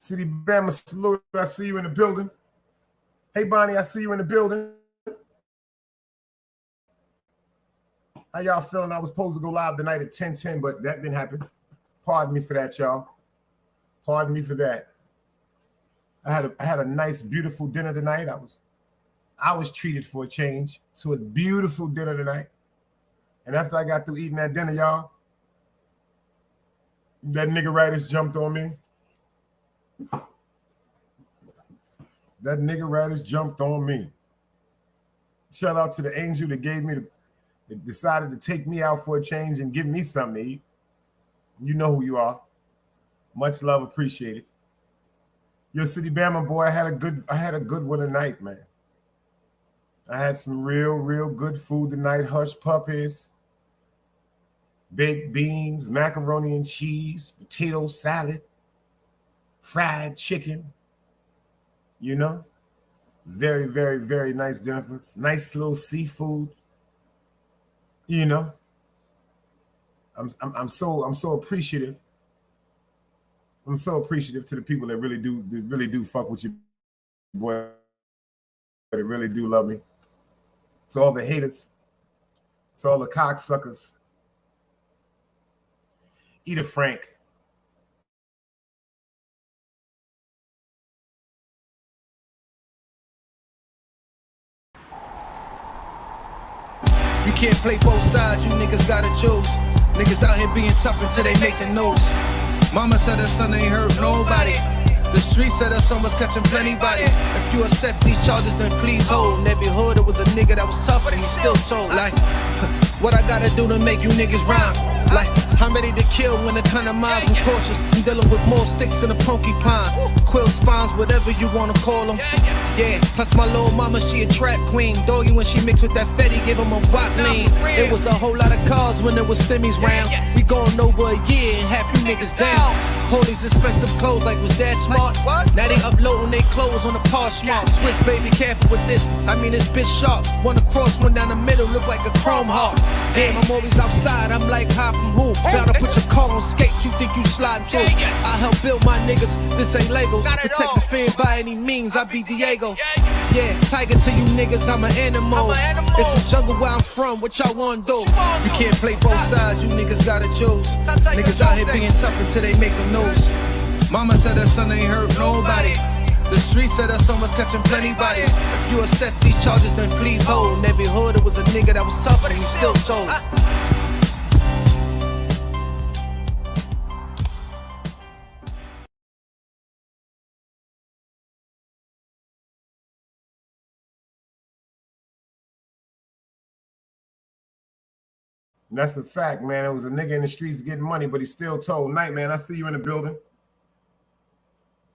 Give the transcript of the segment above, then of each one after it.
City Bama salute. I see you in the building. Hey, Bonnie, I see you in the building. How y'all feeling? I was supposed to go live tonight at 10:10, but that didn't happen. Pardon me for that, y'all. Pardon me for that. I had a nice, beautiful dinner tonight. I was treated for a change to a beautiful dinner tonight. And after I got through eating that dinner, y'all, that nigga RITISS jumped on me. That nigga RITISS jumped on me. Shout out to the angel that gave me that decided to take me out for a change and give me something to eat. You know who you are. Much love, appreciated. Yo, City Bama boy, I had a good one tonight, man. I had some real good food tonight. Hush puppies, baked beans, macaroni and cheese, potato salad, fried chicken. You know, very nice dinner. Nice little seafood. You know, I'm so appreciative. I'm so appreciative to the people that really do fuck with you, boy. They really do love me. To all the haters, to all the cocksuckers. Eat a Frank. You can't play both sides, you niggas gotta choose. Niggas out here being tough until they make the news. Mama said her son ain't hurt nobody. The streets said her son was catching plenty bodies. If you accept these charges, then please hold. In every hood, it was a nigga that was tough, but he still told. Like, what I gotta do to make you niggas rhyme? Like, I'm ready to kill when the kind of minds I'm cautious. I'm dealing with more sticks than a porcupine. Quill spines, whatever you wanna call them. Yeah, plus my little mama, she a trap queen. Doggy when she mixed with that Fetty, give him a wop lean. It was a whole lot of cars when there was stimmies round. We going over a year and half you niggas down. All these expensive clothes like was that smart? Now they uploading they clothes on the Poshmark. Switch baby, careful with this. I mean it's bitch sharp. One across, one down the middle, look like a chrome heart. Damn, I'm always outside. I'm like high from who? Bout to put your car on skates. You think you sliding through? I help build my niggas. This ain't Legos. Protect the fan by any means. I be Diego. Yeah, tiger to you niggas. I'm an animal. It's a jungle where I'm from. What y'all wanna do? You can't play both sides. You niggas gotta choose. Niggas out here being tough until they make the news. Mama said her son ain't hurt nobody. The streets said her son was catching plenty bodies. If you accept these charges, then please hold. In every hood, it was a nigga that was tough, but he still told. And that's a fact, man. It was a nigga in the streets getting money, but he still told. Night, man, I see you in the building.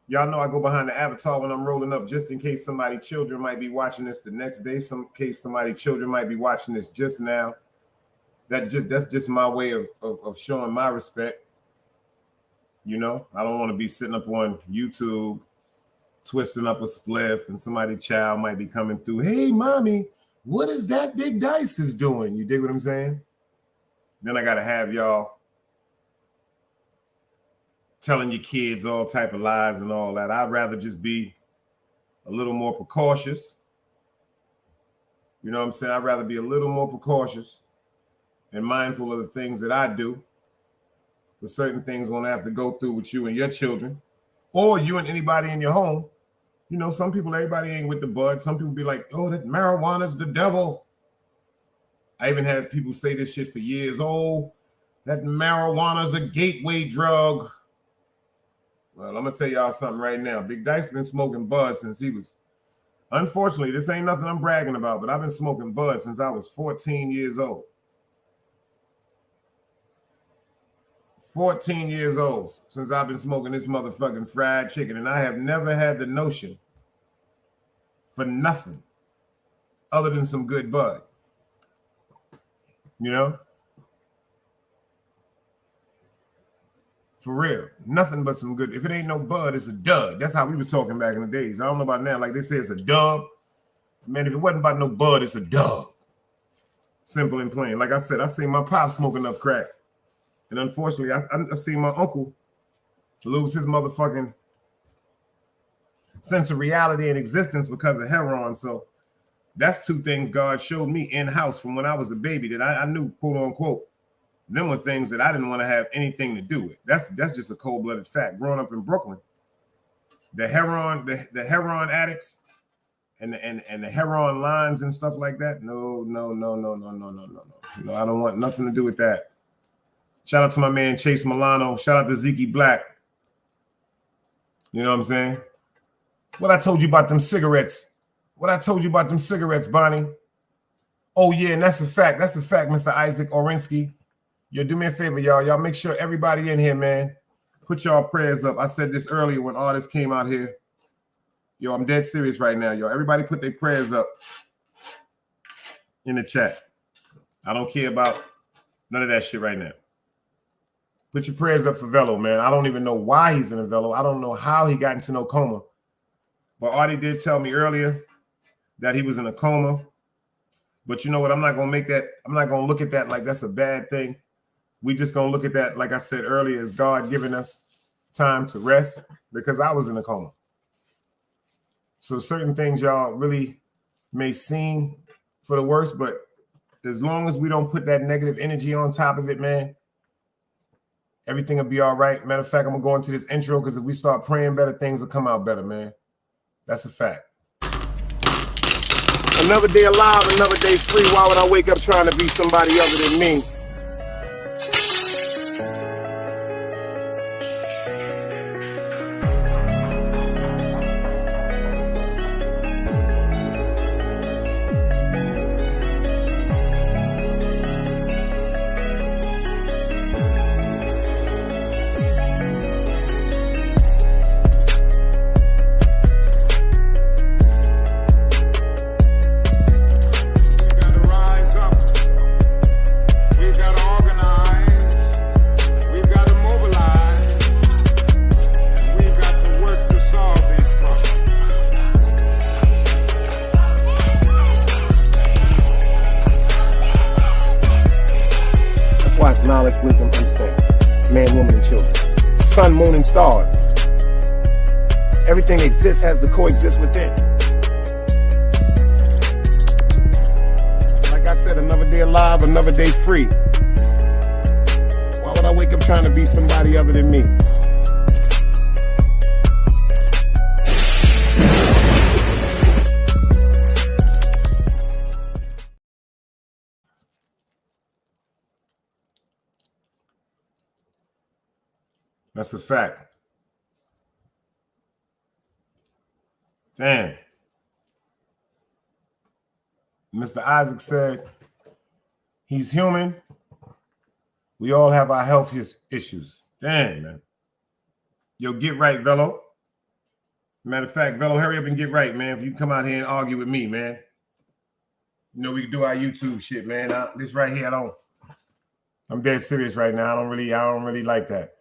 Y'all know I go behind the avatar when I'm rolling up just in case somebody children might be watching this the next day. Some case somebody children might be watching this just now. That's just my way of showing my respect. You know, I don't want to be sitting up on YouTube twisting up a spliff and somebody's child might be coming through. Hey, mommy, what is that Big Dice is doing? You dig what I'm saying? Then I got to have y'all telling your kids all type of lies and all that. I'd rather just be a little more precautious. You know what I'm saying? I'd rather be a little more precautious and mindful of the things that I do. For certain things going to have to go through with you and your children or you and anybody in your home. You know, some people, everybody ain't with the bud. Some people be like, oh, that marijuana's the devil. I even had people say this shit for years. Oh, that marijuana's a gateway drug. Well, I'm going to tell y'all something right now. Big Dice been smoking bud since he was, unfortunately, this ain't nothing I'm bragging about, but I've been smoking bud since I was 14 years old. 14 years old since I've been smoking this motherfucking fried chicken, and I have never had the notion for nothing other than some good bud. You know? For real. Nothing but some good. If it ain't no bud, it's a dud. That's how we was talking back in the days. I don't know about now. Like they say it's a dub. Man, if it wasn't about no bud, it's a dub. Simple and plain. Like I said, I seen my pop smoke enough crack. And unfortunately, I seen my uncle lose his motherfucking sense of reality and existence because of heroin. So that's two things God showed me in-house from when I was a baby that I knew, quote unquote, them were things that I didn't want to have anything to do with. That's just a cold-blooded fact. Growing up in Brooklyn, the heroin addicts and the heroin lines and stuff like that. No. I don't want nothing to do with that. Shout out to my man Chase Milano. Shout out to Zeke Black. You know what I'm saying? What I told you about them cigarettes. Bonnie. Oh, yeah, and that's a fact. That's a fact, Mr. Isaac Orinsky. Yo, do me a favor, y'all. Y'all make sure everybody in here, man, put y'all prayers up. I said this earlier when artists came out here. Yo, I'm dead serious right now, yo. Everybody put their prayers up in the chat. I don't care about none of that shit right now. Put your prayers up for Velo, man. I don't even know why he's in a Velo. I don't know how he got into no coma. But Artie did tell me earlier that he was in a coma. But you know what? I'm not going to look at that like that's a bad thing. We just going to look at that, like I said earlier, as God giving us time to rest, because I was in a coma. So certain things y'all really may seem for the worst, but as long as we don't put that negative energy on top of it, man, everything will be all right. Matter of fact, I'm going to go into this intro because if we start praying better, things will come out better, man. That's a fact. Another day alive, another day free. Why would I wake up trying to be somebody other than me? Knowledge, wisdom, understanding. Man, woman, and children. Sun, moon, and stars. Everything exists has to coexist within. Like I said, another day alive, another day free. Why would I wake up trying to be somebody other than me? That's a fact. Damn. Mr. Isaac said he's human. We all have our health issues. Damn, man. Yo, get right, Velo. Matter of fact, Velo, hurry up and get right, man. If you come out here and argue with me, man. You know, we can do our YouTube shit, man. This right here, I'm dead serious right now. I don't really like that.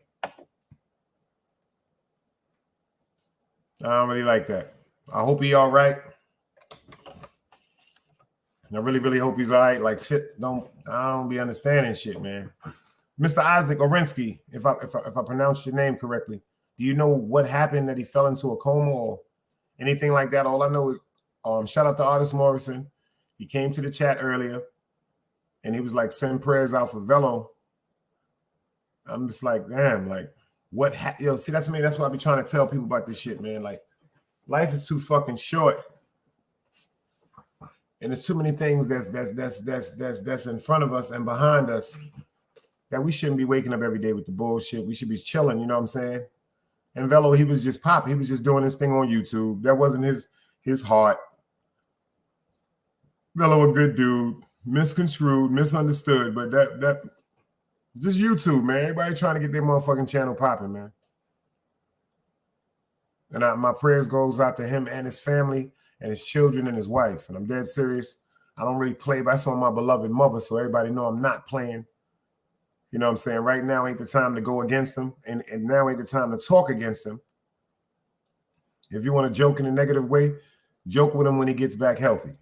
I don't really like that. I hope he all right. I really, really hope he's all right. Like shit, I don't be understanding shit, man. Mr. Isaac Orinsky, if I pronounce your name correctly, do you know what happened that he fell into a coma or anything like that? All I know is shout out to Artist Morrison. He came to the chat earlier and he was like, send prayers out for Velo. I'm just like, damn, like what see, that's me. That's what I be trying to tell people about this shit, man. Like, life is too fucking short, and there's too many things that's in front of us and behind us that we shouldn't be waking up every day with the bullshit. We should be chilling. You know what I'm saying? And Velo, he was just popping. He was just doing his thing on YouTube. That wasn't his heart. Velo, a good dude, misconstrued, misunderstood, but that. Just YouTube, man. Everybody trying to get their motherfucking channel popping, man. And my prayers goes out to him and his family and his children and his wife. And I'm dead serious. I don't really play, but that's on my beloved mother, so everybody know I'm not playing. You know what I'm saying? Right now ain't the time to go against him, and now ain't the time to talk against him. If you want to joke in a negative way, joke with him when he gets back healthy.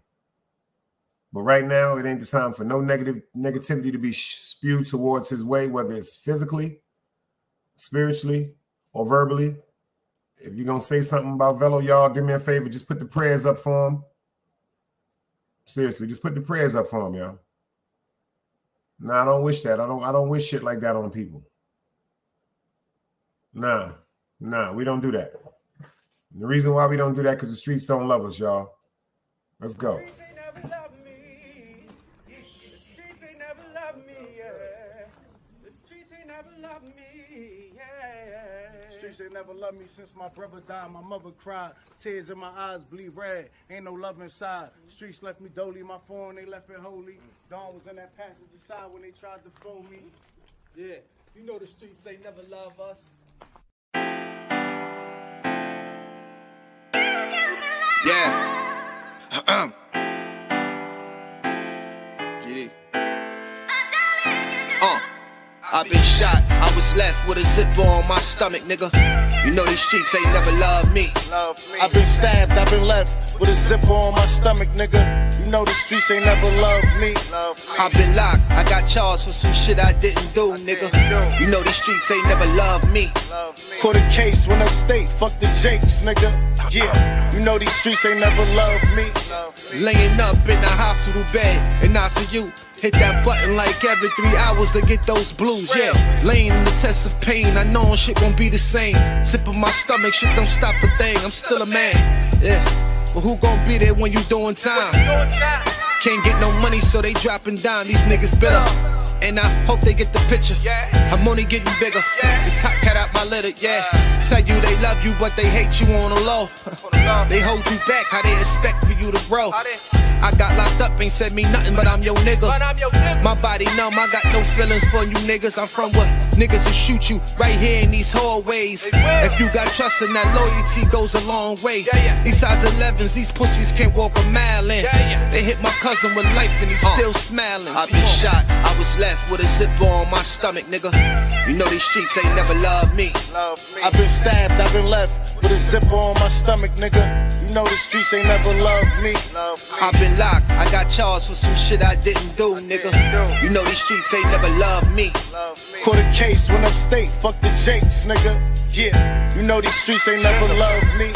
But right now, it ain't the time for no negativity to be spewed towards his way, whether it's physically, spiritually, or verbally. If you're gonna say something about Velo, y'all, do me a favor, just put the prayers up for him. Seriously, just put the prayers up for him, y'all. Nah, I don't wish that. I don't wish shit like that on people. Nah, we don't do that. And the reason why we don't do that because the streets don't love us, y'all. Let's go. The streets ain't never loved me. The streets ain't never loved me, yeah. The streets ain't never loved me, yeah. Streets ain't never loved me since my brother died. My mother cried, tears in my eyes bleed red. Ain't no love inside. Streets left me dolly, my phone they left it holy. Dawn was in that passenger side when they tried to phone me. Yeah, you know the streets ain't never love us. Yeah. GD. I've been shot, I was left with a zipper on my stomach, nigga. You know these streets ain't never loved me. I've been stabbed, I've been left with a zipper on my stomach, nigga. You know the streets ain't never loved me. I've been locked, I got charged for some shit I didn't do, nigga. You know these streets ain't never loved me. Caught a case, went upstate, fuck the Jakes, nigga. Yeah, you know these streets ain't never loved me. Laying up in the hospital bed in ICU. Hit that button like every 3 hours to get those blues, yeah. Laying in the test of pain, I know shit won't be the same. Sipping my stomach, shit don't stop a thing, I'm still a man, yeah. But who gon' be there when you doing time? Can't get no money, so they dropping down, these niggas bitter. And I hope they get the picture. I'm only getting bigger. The top cat out my litter, yeah. Tell you they love you, but they hate you on the low. They hold you back, how they expect for you to grow. I got locked up, ain't said me nothing, but I'm your nigga. My body numb, I got no feelings for you niggas. I'm from what niggas will shoot you right here in these hallways. If you got trust in that loyalty goes a long way. These size 11s, these pussies can't walk a mile in. They hit my cousin with life and he's still smiling. I've been shot, I was left with a zipper on my stomach, nigga. You know these streets ain't never loved me. I've been stabbed, I've been left with a zipper on my stomach, nigga. You know the streets ain't never loved me. I've been locked, I got charged for some shit I didn't do, nigga. You know these streets ain't never loved me. Caught a case, went upstate, fuck the Jakes, nigga. Yeah, you know these streets ain't never loved me.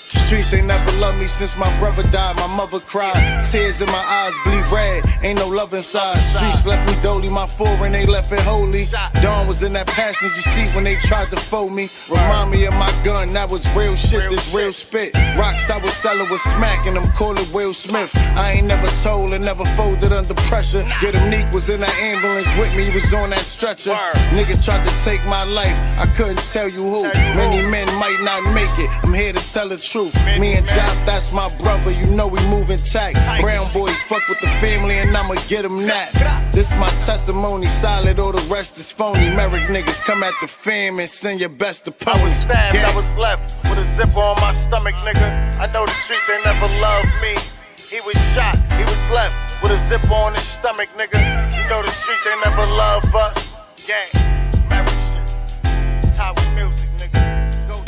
Streets ain't never loved me since my brother died. My mother cried, tears in my eyes bleed red. Ain't no love inside. Streets left me dolly, my foreign they left it holy. Dawn was in that passenger seat when they tried to fold me. Remind me of my gun, that was real shit, this real spit. Rocks I was selling was smacking them, call it Will Smith. I ain't never told and never folded under pressure. Get him Neek was in that ambulance with me, he was on that stretcher. Niggas tried to take my life, I couldn't tell you who. Many men might not make it, I'm here to tell the truth. Me and Jop, that's my brother, you know we moving tax. Brown boys fuck with the family and I'ma get them that. This my testimony, solid, all the rest is phony. Merrick niggas come at the fam and send your best opponent. I was stabbed, I was left with a zipper on my stomach, nigga. I know the streets ain't never loved me. He was shot, he was left with a zipper on his stomach, nigga. You know the streets ain't never loved us. Gang, Merrick shit, Tower music, nigga. Go.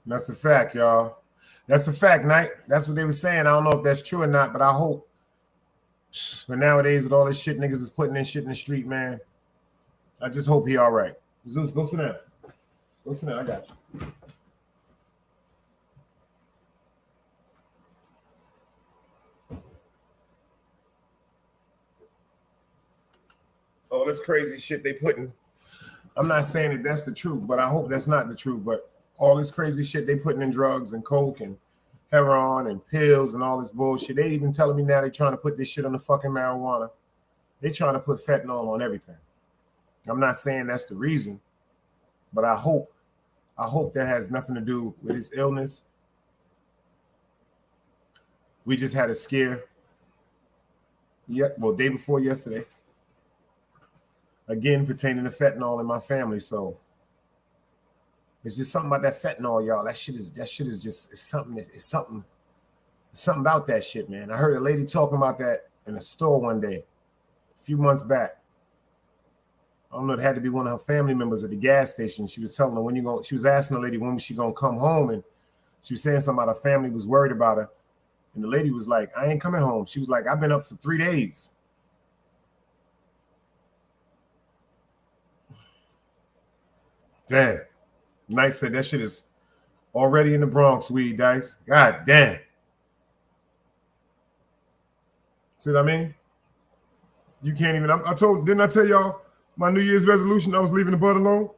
That's a fact, y'all. That's a fact, Knight. That's what they were saying. I don't know if that's true or not, but I hope. But nowadays, with all this shit niggas is putting in shit in the street, man, I just hope he all right. Zeus, go sit down. Go sit down. I got you. All this crazy shit they putting. I'm not saying that that's the truth, but I hope that's not the truth. But all this crazy shit they putting in drugs and coke and heroin and pills and all this bullshit. They even telling me now they trying to put this shit on the fucking marijuana. They trying to put fentanyl on everything. I'm not saying that's the reason, but I hope that has nothing to do with his illness. We just had a scare. Yeah, well, day before yesterday. Again, pertaining to fentanyl in my family. So it's just something about that fentanyl, y'all. That shit is just it's something about that shit, man. I heard a lady talking about that in a store one day, a few months back. I don't know, it had to be one of her family members at the gas station. She was telling her she was asking the lady when was she gonna come home, and she was saying something about her family was worried about her And the lady was like, I ain't coming home. She was like, I've been up for 3 days. Damn. Knight said that shit is already in the Bronx, weed dice. God damn. See what I mean? You can't even, didn't I tell y'all my New Year's resolution? I was leaving the bud alone.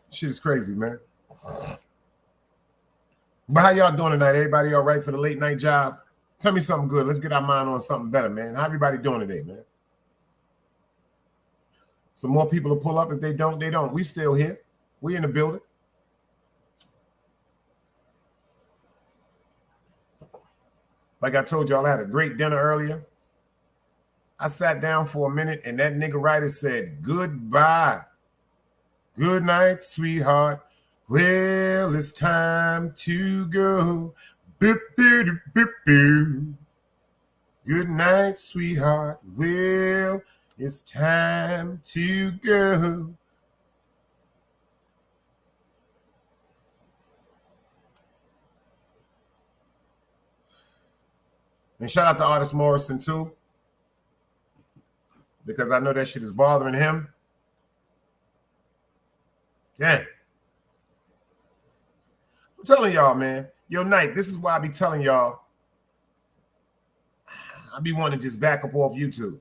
Shit is crazy, man. But how y'all doing tonight? Everybody all right for the late night job? Tell me something good. Let's get our mind on something better, man. How everybody doing today, man? Some more people will pull up. If they don't, they don't. We still here. We in the building. Like I told y'all, I had a great dinner earlier. I sat down for a minute, and that nigga writer said, goodbye. Good night, sweetheart. Well, it's time to go. Boop, boop, boop, boop. Good night, sweetheart. Well, it's time to go. And shout out to Artist Morrison, too, because I know that shit is bothering him. Damn. I'm telling y'all, man. Yo, Knight, this is why I be telling y'all I be wanting to just back up off YouTube.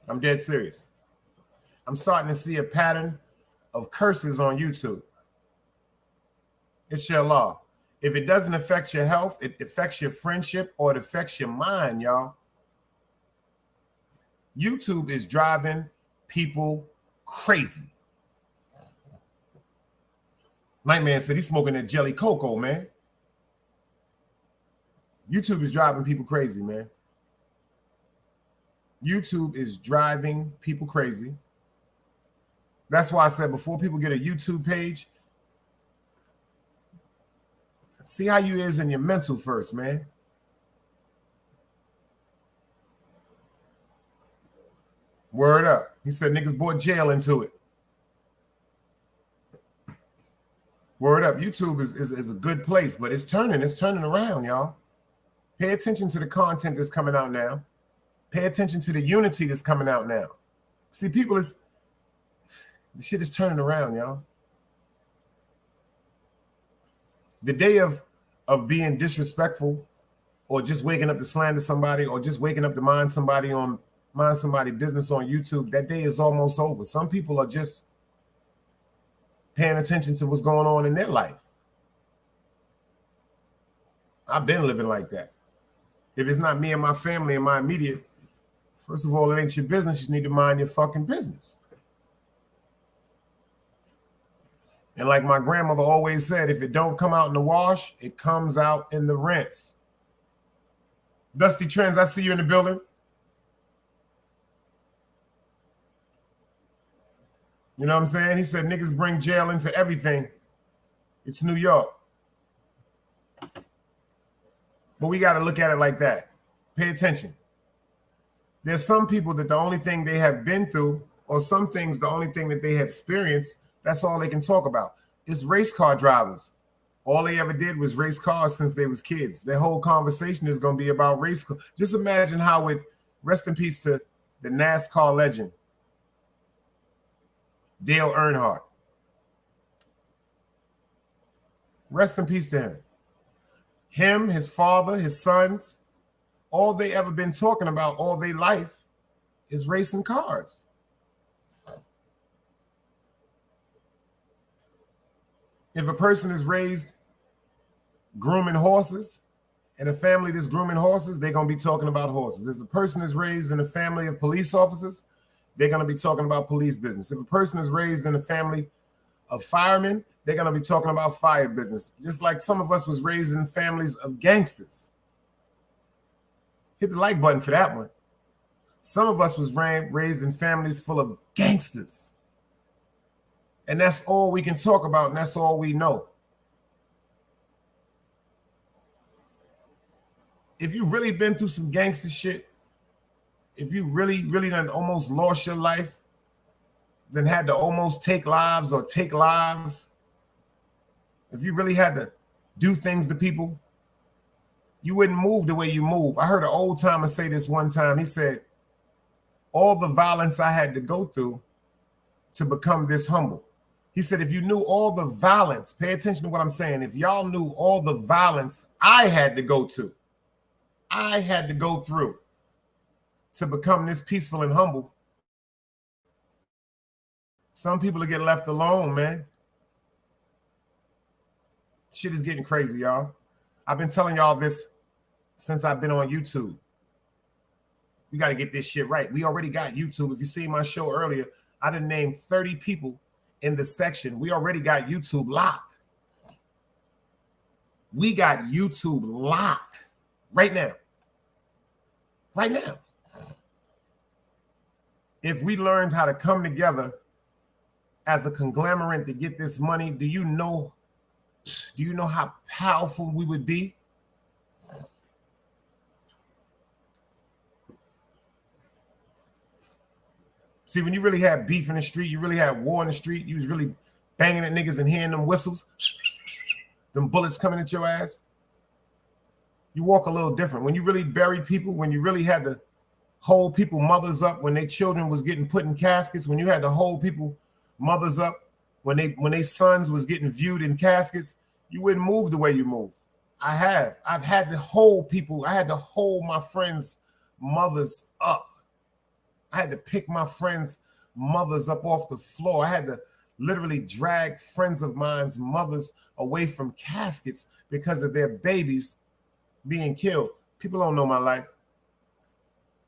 I'm dead serious. I'm starting to see a pattern of curses on YouTube. It's your law. If it doesn't affect your health, it affects your friendship, or it affects your mind, y'all. YouTube is driving people crazy. Nightman said he's smoking that jelly cocoa, man. YouTube is driving people crazy, man. YouTube is driving people crazy. That's why I said before people get a YouTube page, see how you is in your mental first, man. Word up. He said niggas brought jail into it. Word up. YouTube is a good place, but it's turning around, y'all. Pay attention to the content that's coming out now. Pay attention to the unity that's coming out now. See, the shit is turning around, y'all. The day of being disrespectful, or just waking up to slander somebody, or just waking up to mind somebody business on YouTube, that day is almost over. Some people are just paying attention to what's going on in their life. I've been living like that. If it's not me and my family and my immediate, first of all, it ain't your business. You need to mind your fucking business. And like my grandmother always said, if it don't come out in the wash, it comes out in the rinse. Dusty Trends, I see you in the building. You know what I'm saying? He said niggas bring jail into everything. It's New York. But we got to look at it like that. Pay attention. There's some people that the only thing they have been through, or some things, the only thing that they have experienced, that's all they can talk about. It's race car drivers. All they ever did was race cars since they was kids. Their whole conversation is going to be about race cars. Just imagine how it, rest in peace to the NASCAR legend, Dale Earnhardt. Rest in peace to him. Him, his father, his sons, all they ever been talking about all their life is racing cars. If a person is raised grooming horses, in a family that's grooming horses, they're going to be talking about horses. If a person is raised in a family of police officers, they're going to be talking about police business. If a person is raised in a family of firemen, they're going to be talking about fire business. Just like some of us was raised in families of gangsters. Hit the like button for that one. Some of us was raised in families full of gangsters. And that's all we can talk about, and that's all we know. If you've really been through some gangster shit if you really, really done almost lost your life, then had to almost take lives or take lives, if you really had to do things to people, you wouldn't move the way you move. I heard an old timer say this one time. He said, all the violence I had to go through to become this humble. He said, if you knew all the violence, pay attention to what I'm saying. If y'all knew all the violence I had to go through to become this peaceful and humble, some people will get left alone, man. Shit is getting crazy, y'all. I've been telling y'all this since I've been on YouTube. We got to get this shit right. We already got YouTube. If you see my show earlier, I done named 30 people in the section. We already got YouTube locked. We got YouTube locked right now. Right now. If we learned how to come together as a conglomerate to get this money, do you know how powerful we would be? See, when you really had beef in the street, you really had war in the street, you was really banging at niggas and hearing them whistles, them bullets coming at your ass, you walk a little different. When you really buried people, when you really had to hold people mothers up when their children was getting put in caskets, when you had to hold people mothers up when they sons was getting viewed in caskets, you wouldn't move the way you move. I've had to hold people. I had to hold my friends' mothers up. I had to pick my friends' mothers up off the floor. I had to literally drag friends of mine's mothers away from caskets because of their babies being killed. People don't know my life.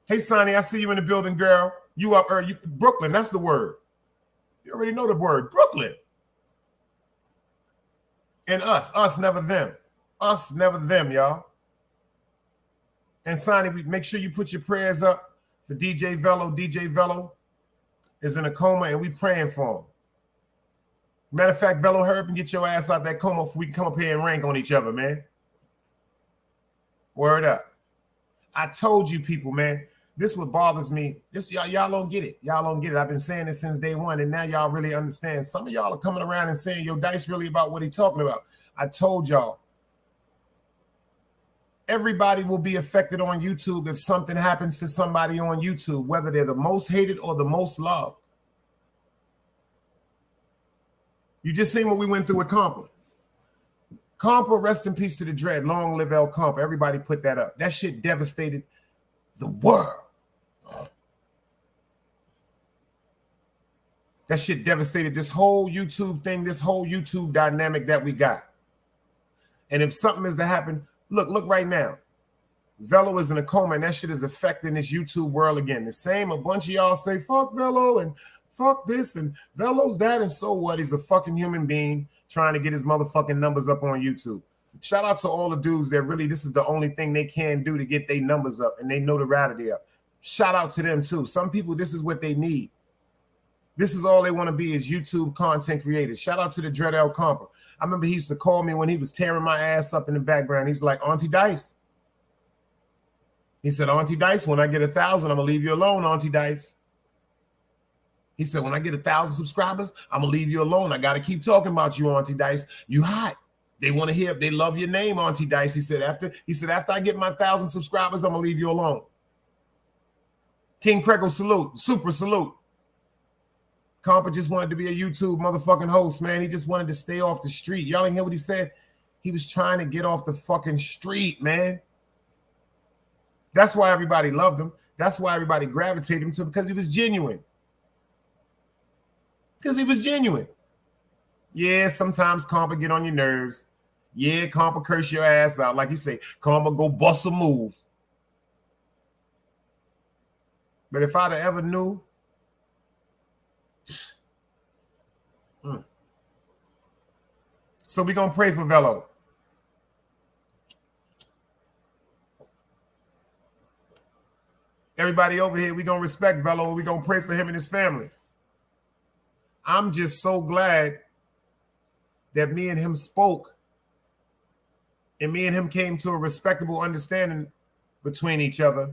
Hey, Sonny, I see you in the building, girl. You up early. Brooklyn, that's the word. You already know the word, Brooklyn. And us, never them. Us, never them, y'all. And Sonny, make sure you put your prayers up for DJ Velo. DJ Velo is in a coma, and we praying for him. Matter of fact, Velo, hurry up and get your ass out that coma so we can come up here and rank on each other, man. Word up. I told you people, man, this what bothers me. This y'all don't get it. Y'all don't get it. I've been saying this since day one, and now y'all really understand. Some of y'all are coming around and saying, yo, Dice really about what he talking about. I told y'all. Everybody will be affected on YouTube if something happens to somebody on YouTube, whether they're the most hated or the most loved. You just seen what we went through with Compa. Compa, rest in peace to the dread. Long live El Compa. Everybody put that up. That shit devastated the world. That shit devastated this whole YouTube thing, this whole YouTube dynamic that we got. And if something is to happen, look right now. Velo is in a coma, and that shit is affecting this YouTube world again. The same, a bunch of y'all say, fuck Velo and fuck this and Velo's that, and so what? He's a fucking human being trying to get his motherfucking numbers up on YouTube. Shout out to all the dudes that really, this is the only thing they can do to get their numbers up and they notoriety up. Shout out to them too. Some people, this is what they need. This is all they want to be is YouTube content creators. Shout out to the Dread El Compa. I remember he used to call me when he was tearing my ass up in the background. He's like, Auntie Dice. He said, Auntie Dice, when I get 1,000, I'm going to leave you alone, Auntie Dice. He said, when I get 1,000 subscribers, I'm going to leave you alone. I got to keep talking about you, Auntie Dice. You hot. They want to hear, they love your name, Auntie Dice. He said, after I get my 1,000 subscribers, I'm going to leave you alone. King Crego, salute. Super salute. Compa just wanted to be a YouTube motherfucking host, man. He just wanted to stay off the street. Y'all didn't hear what he said? He was trying to get off the fucking street, man. That's why everybody loved him. That's why everybody gravitated him to him, because he was genuine. Because he was genuine. Yeah, sometimes Compa get on your nerves. Yeah, Compa curse your ass out. Like he say, Compa go bust a move. But if I'd have ever knew, so we're going to pray for Velo. Everybody over here, we're going to respect Velo. We're going to pray for him and his family. I'm just so glad that me and him spoke and me and him came to a respectable understanding between each other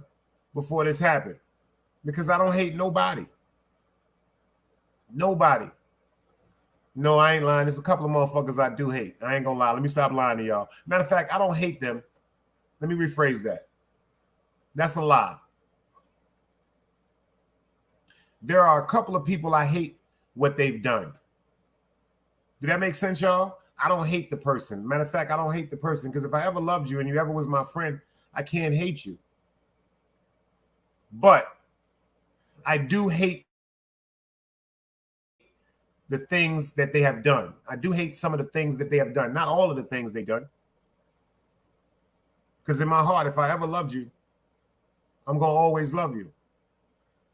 before this happened. Because I don't hate nobody. Nobody. No, I ain't lying. There's a couple of motherfuckers I do hate. I ain't gonna lie. Let me stop lying to y'all. Matter of fact, I don't hate them. Let me rephrase that. That's a lie. There are a couple of people I hate what they've done. Did that make sense, y'all? I don't hate the person. Matter of fact, I don't hate the person because if I ever loved you and you ever was my friend, I can't hate you. But I do hate the things that they have done. I do hate some of the things that they have done. Not all of the things they've done. Because in my heart, if I ever loved you, I'm going to always love you.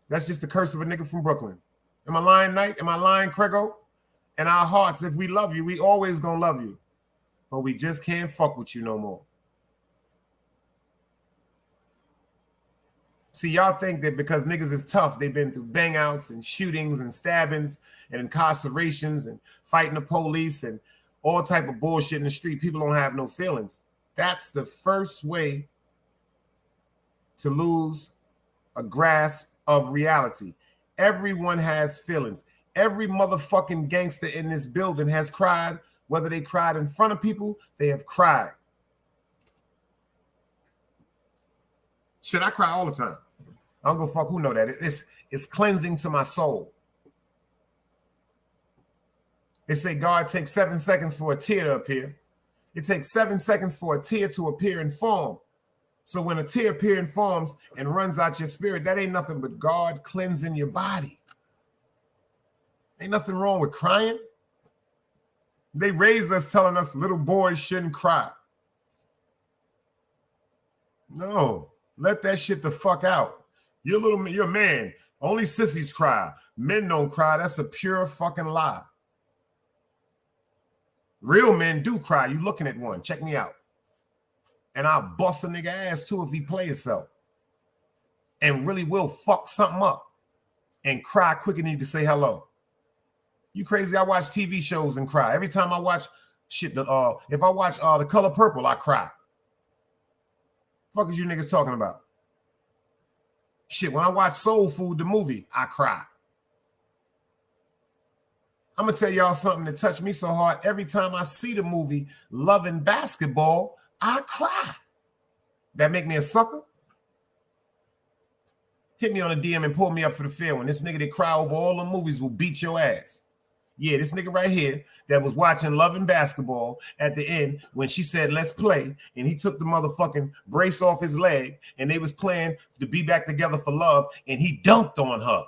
That's just the curse of a nigga from Brooklyn. Am I lying, Knight? Am I lying, Crego? In our hearts, if we love you, we always going to love you. But we just can't fuck with you no more. See, y'all think that because niggas is tough, they've been through bang-outs and shootings and stabbings and incarcerations and fighting the police and all type of bullshit in the street. People don't have no feelings. That's the first way to lose a grasp of reality. Everyone has feelings. Every motherfucking gangster in this building has cried. Whether they cried in front of people, they have cried. Shit, I cry all the time. I don't go fuck who know that. It's cleansing to my soul. They say God takes 7 seconds for a tear to appear. It takes 7 seconds for a tear to appear and form. So when a tear appears and forms and runs out your spirit, that ain't nothing but God cleansing your body. Ain't nothing wrong with crying. They raised us telling us little boys shouldn't cry. No, let that shit the fuck out. You're a man. Only sissies cry. Men don't cry. That's a pure fucking lie. Real men do cry. You looking at one. Check me out. And I'll bust a nigga ass too if he play himself. And really will fuck something up. And cry quicker than you can say hello. You crazy? I watch TV shows and cry. Every time I watch shit, if I watch The Color Purple, I cry. Fuck is you niggas talking about? Shit, when I watch Soul Food, the movie, I cry. I'm going to tell y'all something that touched me so hard. Every time I see the movie Loving Basketball, I cry. That make me a sucker? Hit me on a DM and pull me up for the fair one. This nigga that cry over all the movies will beat your ass. Yeah, this nigga right here that was watching Loving Basketball at the end when she said, let's play, and he took the motherfucking brace off his leg, and they was playing to be back together for love, and he dunked on her.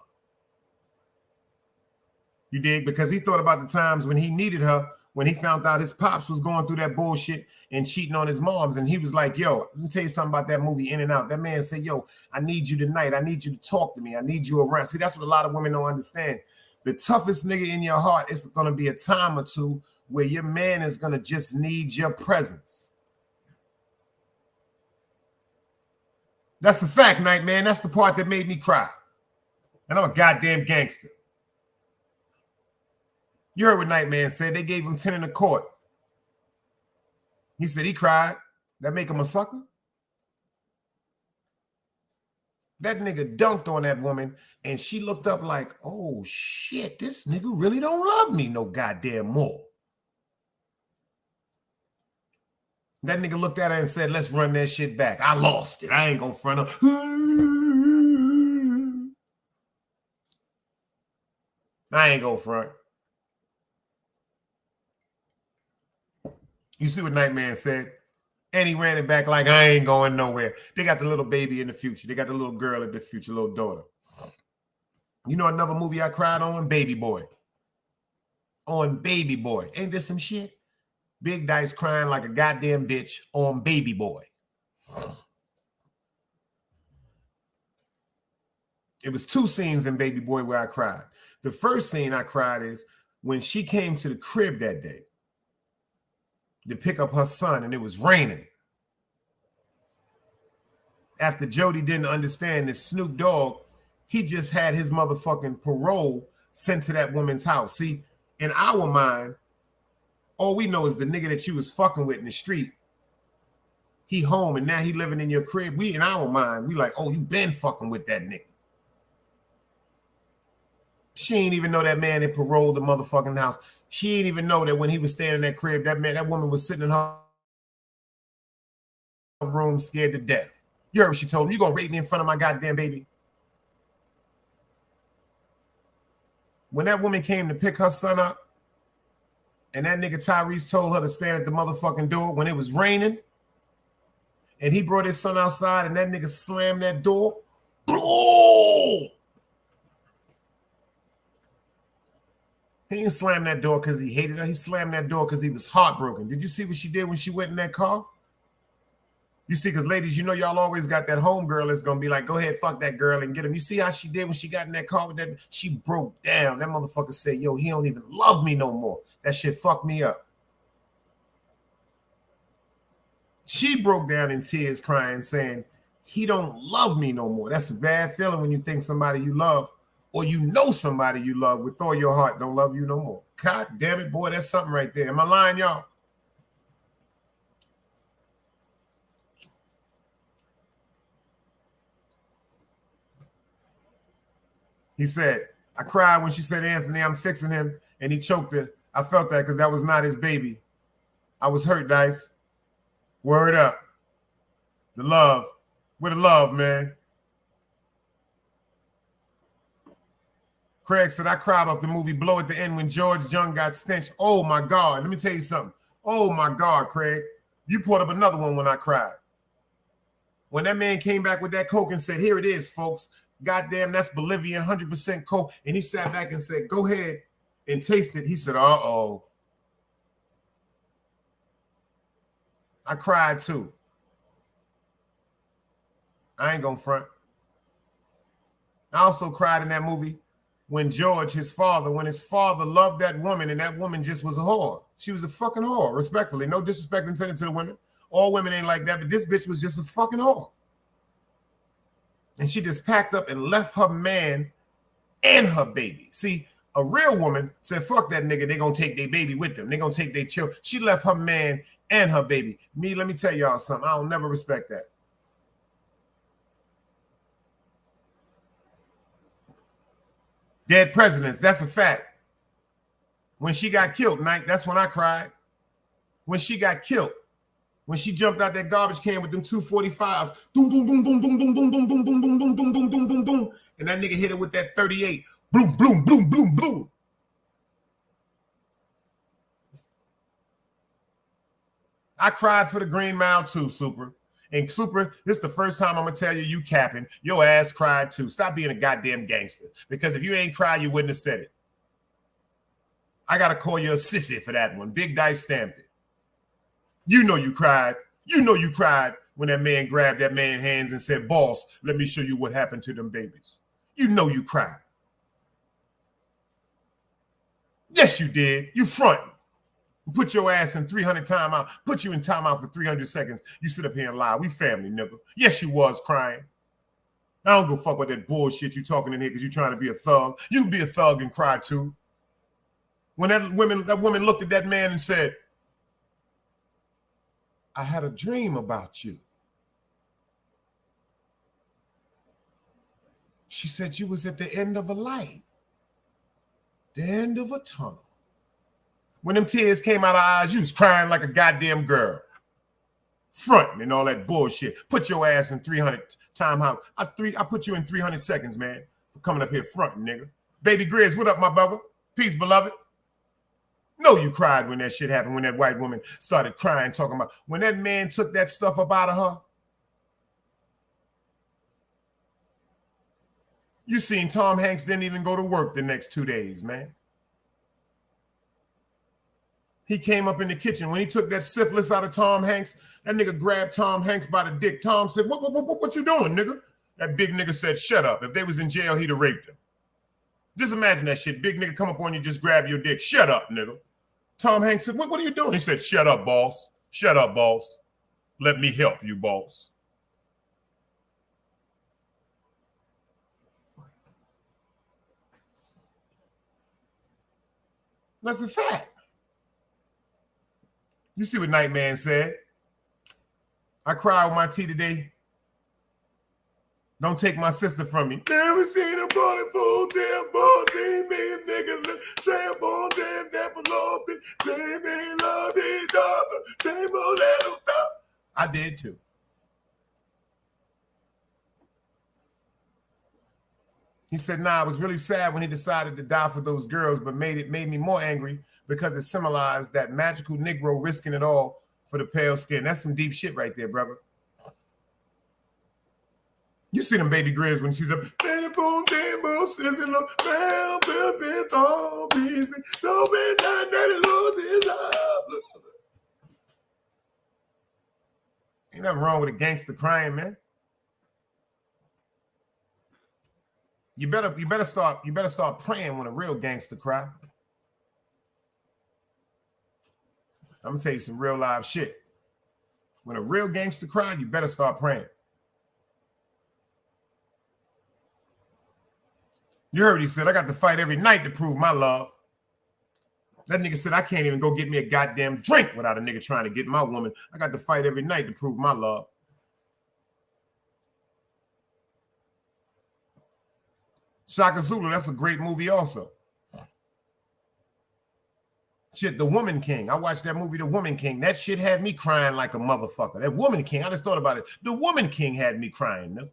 You dig? Because he thought about the times when he needed her, when he found out his pops was going through that bullshit and cheating on his moms, and he was like, yo, let me tell you something about that movie In and Out. That man said, yo, I need you tonight. I need you to talk to me. I need you around. See, that's what a lot of women don't understand. The toughest nigga in your heart is going to be a time or two where your man is going to just need your presence. That's a fact, Night Man. That's the part that made me cry. And I'm a goddamn gangster. You heard what Night Man said. They gave him 10 in the court. He said he cried. That make him a sucker? That nigga dunked on that woman, and she looked up like, oh, shit, this nigga really don't love me no goddamn more. That nigga looked at her and said, let's run that shit back. I lost it. I ain't gonna front her. I ain't gonna front. You see what Nightman said? And he ran it back like, I ain't going nowhere. They got the little baby in the future. They got the little girl in the future, little daughter. You know another movie I cried on? Baby Boy. On Baby Boy. Ain't this some shit? Big Dice crying like a goddamn bitch on Baby Boy. It was 2 scenes in Baby Boy where I cried. The first scene I cried is when she came to the crib that day to pick up her son, and it was raining. After Jody didn't understand that Snoop Dogg, he just had his motherfucking parole sent to that woman's house. See, in our mind, all we know is the nigga that you was fucking with in the street, he home and now he living in your crib. We, in our mind, we like, oh, you been fucking with that nigga. She ain't even know that man had paroled the motherfucking house. She ain't even know that when he was staying in that crib, that woman was sitting in her room scared to death. You heard what she told him? You gonna rape me in front of my goddamn baby? When that woman came to pick her son up, and that nigga Tyrese told her to stand at the motherfucking door when it was raining, and he brought his son outside, and that nigga slammed that door. Boom! He didn't slam that door because he hated her. He slammed that door because he was heartbroken. Did you see what she did when she went in that car? You see, because ladies, you know y'all always got that homegirl that's going to be like, go ahead, fuck that girl and get him. You see how she did when she got in that car with that? She broke down. That motherfucker said, yo, he don't even love me no more. That shit fucked me up. She broke down in tears crying, saying, he don't love me no more. That's a bad feeling when you think somebody you love or you know somebody you love with all your heart don't love you no more. God damn it, boy, that's something right there. Am I lying, y'all? He said, I cried when she said, Anthony, I'm fixing him. And he choked her. I felt that because that was not his baby. I was hurt, Dice. Word up. The love. Where the love, man? Craig said, I cried off the movie Blow at the end when George Jung got stenched. Oh, my God. Let me tell you something. Oh, my God, Craig. You put up another one when I cried. When that man came back with that Coke and said, here it is, folks. Goddamn, that's Bolivian, 100% Coke. And he sat back and said, go ahead and taste it. He said, uh-oh. I cried too. I ain't gonna front. I also cried in that movie when George, his father loved that woman and that woman just was a whore. She was a fucking whore, respectfully. No disrespect intended to the women. All women ain't like that, but this bitch was just a fucking whore. And she just packed up and left her man and her baby. See, a real woman said, fuck that nigga. They gonna take their baby with them. They gonna take their children. She left her man and her baby. Me, let me tell y'all something. I don't never respect that. Dead presidents, that's a fact. When she got killed, Knight, that's when I cried. When she got killed. When she jumped out that garbage can with them 245s, boom, boom, boom, boom, boom, boom, boom, boom, boom, boom, boom, boom, boom, boom, boom, boom, boom, and that nigga hit her with that 38, boom, boom, boom, boom, boom. I cried for the Green Mile too, Super. And Super, this is the first time I'm gonna tell you capping. Your ass cried too. Stop being a goddamn gangster. Because if you ain't cried, you wouldn't have said it. I gotta call you a sissy for that one. Big Dice stamped it. You know you cried. You know you cried when that man grabbed that man's hands and said, boss, let me show you what happened to them babies. You know you cried. Yes, you did. You fronting. Put your ass in 300 timeout. Put you in timeout for 300 seconds. You sit up here and lie. We family, nigga. Yes, you was crying. I don't give a fuck about that bullshit you talking in here because you're trying to be a thug. You can be a thug and cry too. When that woman looked at that man and said, I had a dream about you. She said you was at the end of a light, the end of a tunnel. When them tears came out of her eyes, you was crying like a goddamn girl. Fronting and all that bullshit. Put your ass in 300 timeout. I put you in 300 seconds, man, for coming up here fronting, nigga. Baby Grizz, what up, my brother? Peace, beloved. No, you cried when that shit happened, when that white woman started crying, talking about when that man took that stuff up out of her. You seen Tom Hanks didn't even go to work the next 2 days, man. He came up in the kitchen. When he took that syphilis out of Tom Hanks, that nigga grabbed Tom Hanks by the dick. Tom said, what you doing, nigga? That big nigga said, shut up. If they was in jail, he'd have raped him. Just imagine that shit. Big nigga come up on you, just grab your dick. Shut up, nigga. Tom Hanks said, what are you doing? He said, shut up, boss. Shut up, boss. Let me help you, boss. That's a fact. You see what Nightman said? I cried with my tea today. Don't take my sister from me. Never seen a body full damn boy. See me, nigga. Say a bone damn never love it. Say me love it, dog. Say more little dog. I did too. He said, nah, I was really sad when he decided to die for those girls, but made me more angry because it symbolized that magical Negro risking it all for the pale skin. That's some deep shit right there, brother. You see them baby Grizz when she's up. Ain't nothing wrong with a gangster crying, man. You better start praying when a real gangster cry. I'm gonna tell you some real live shit. When a real gangster cry, you better start praying. You heard what he said, I got to fight every night to prove my love. That nigga said, I can't even go get me a goddamn drink without a nigga trying to get my woman. I got to fight every night to prove my love. Shaka Zulu, that's a great movie also. Shit, The Woman King. I watched that movie, The Woman King. That shit had me crying like a motherfucker. That Woman King, I just thought about it. The Woman King had me crying, no?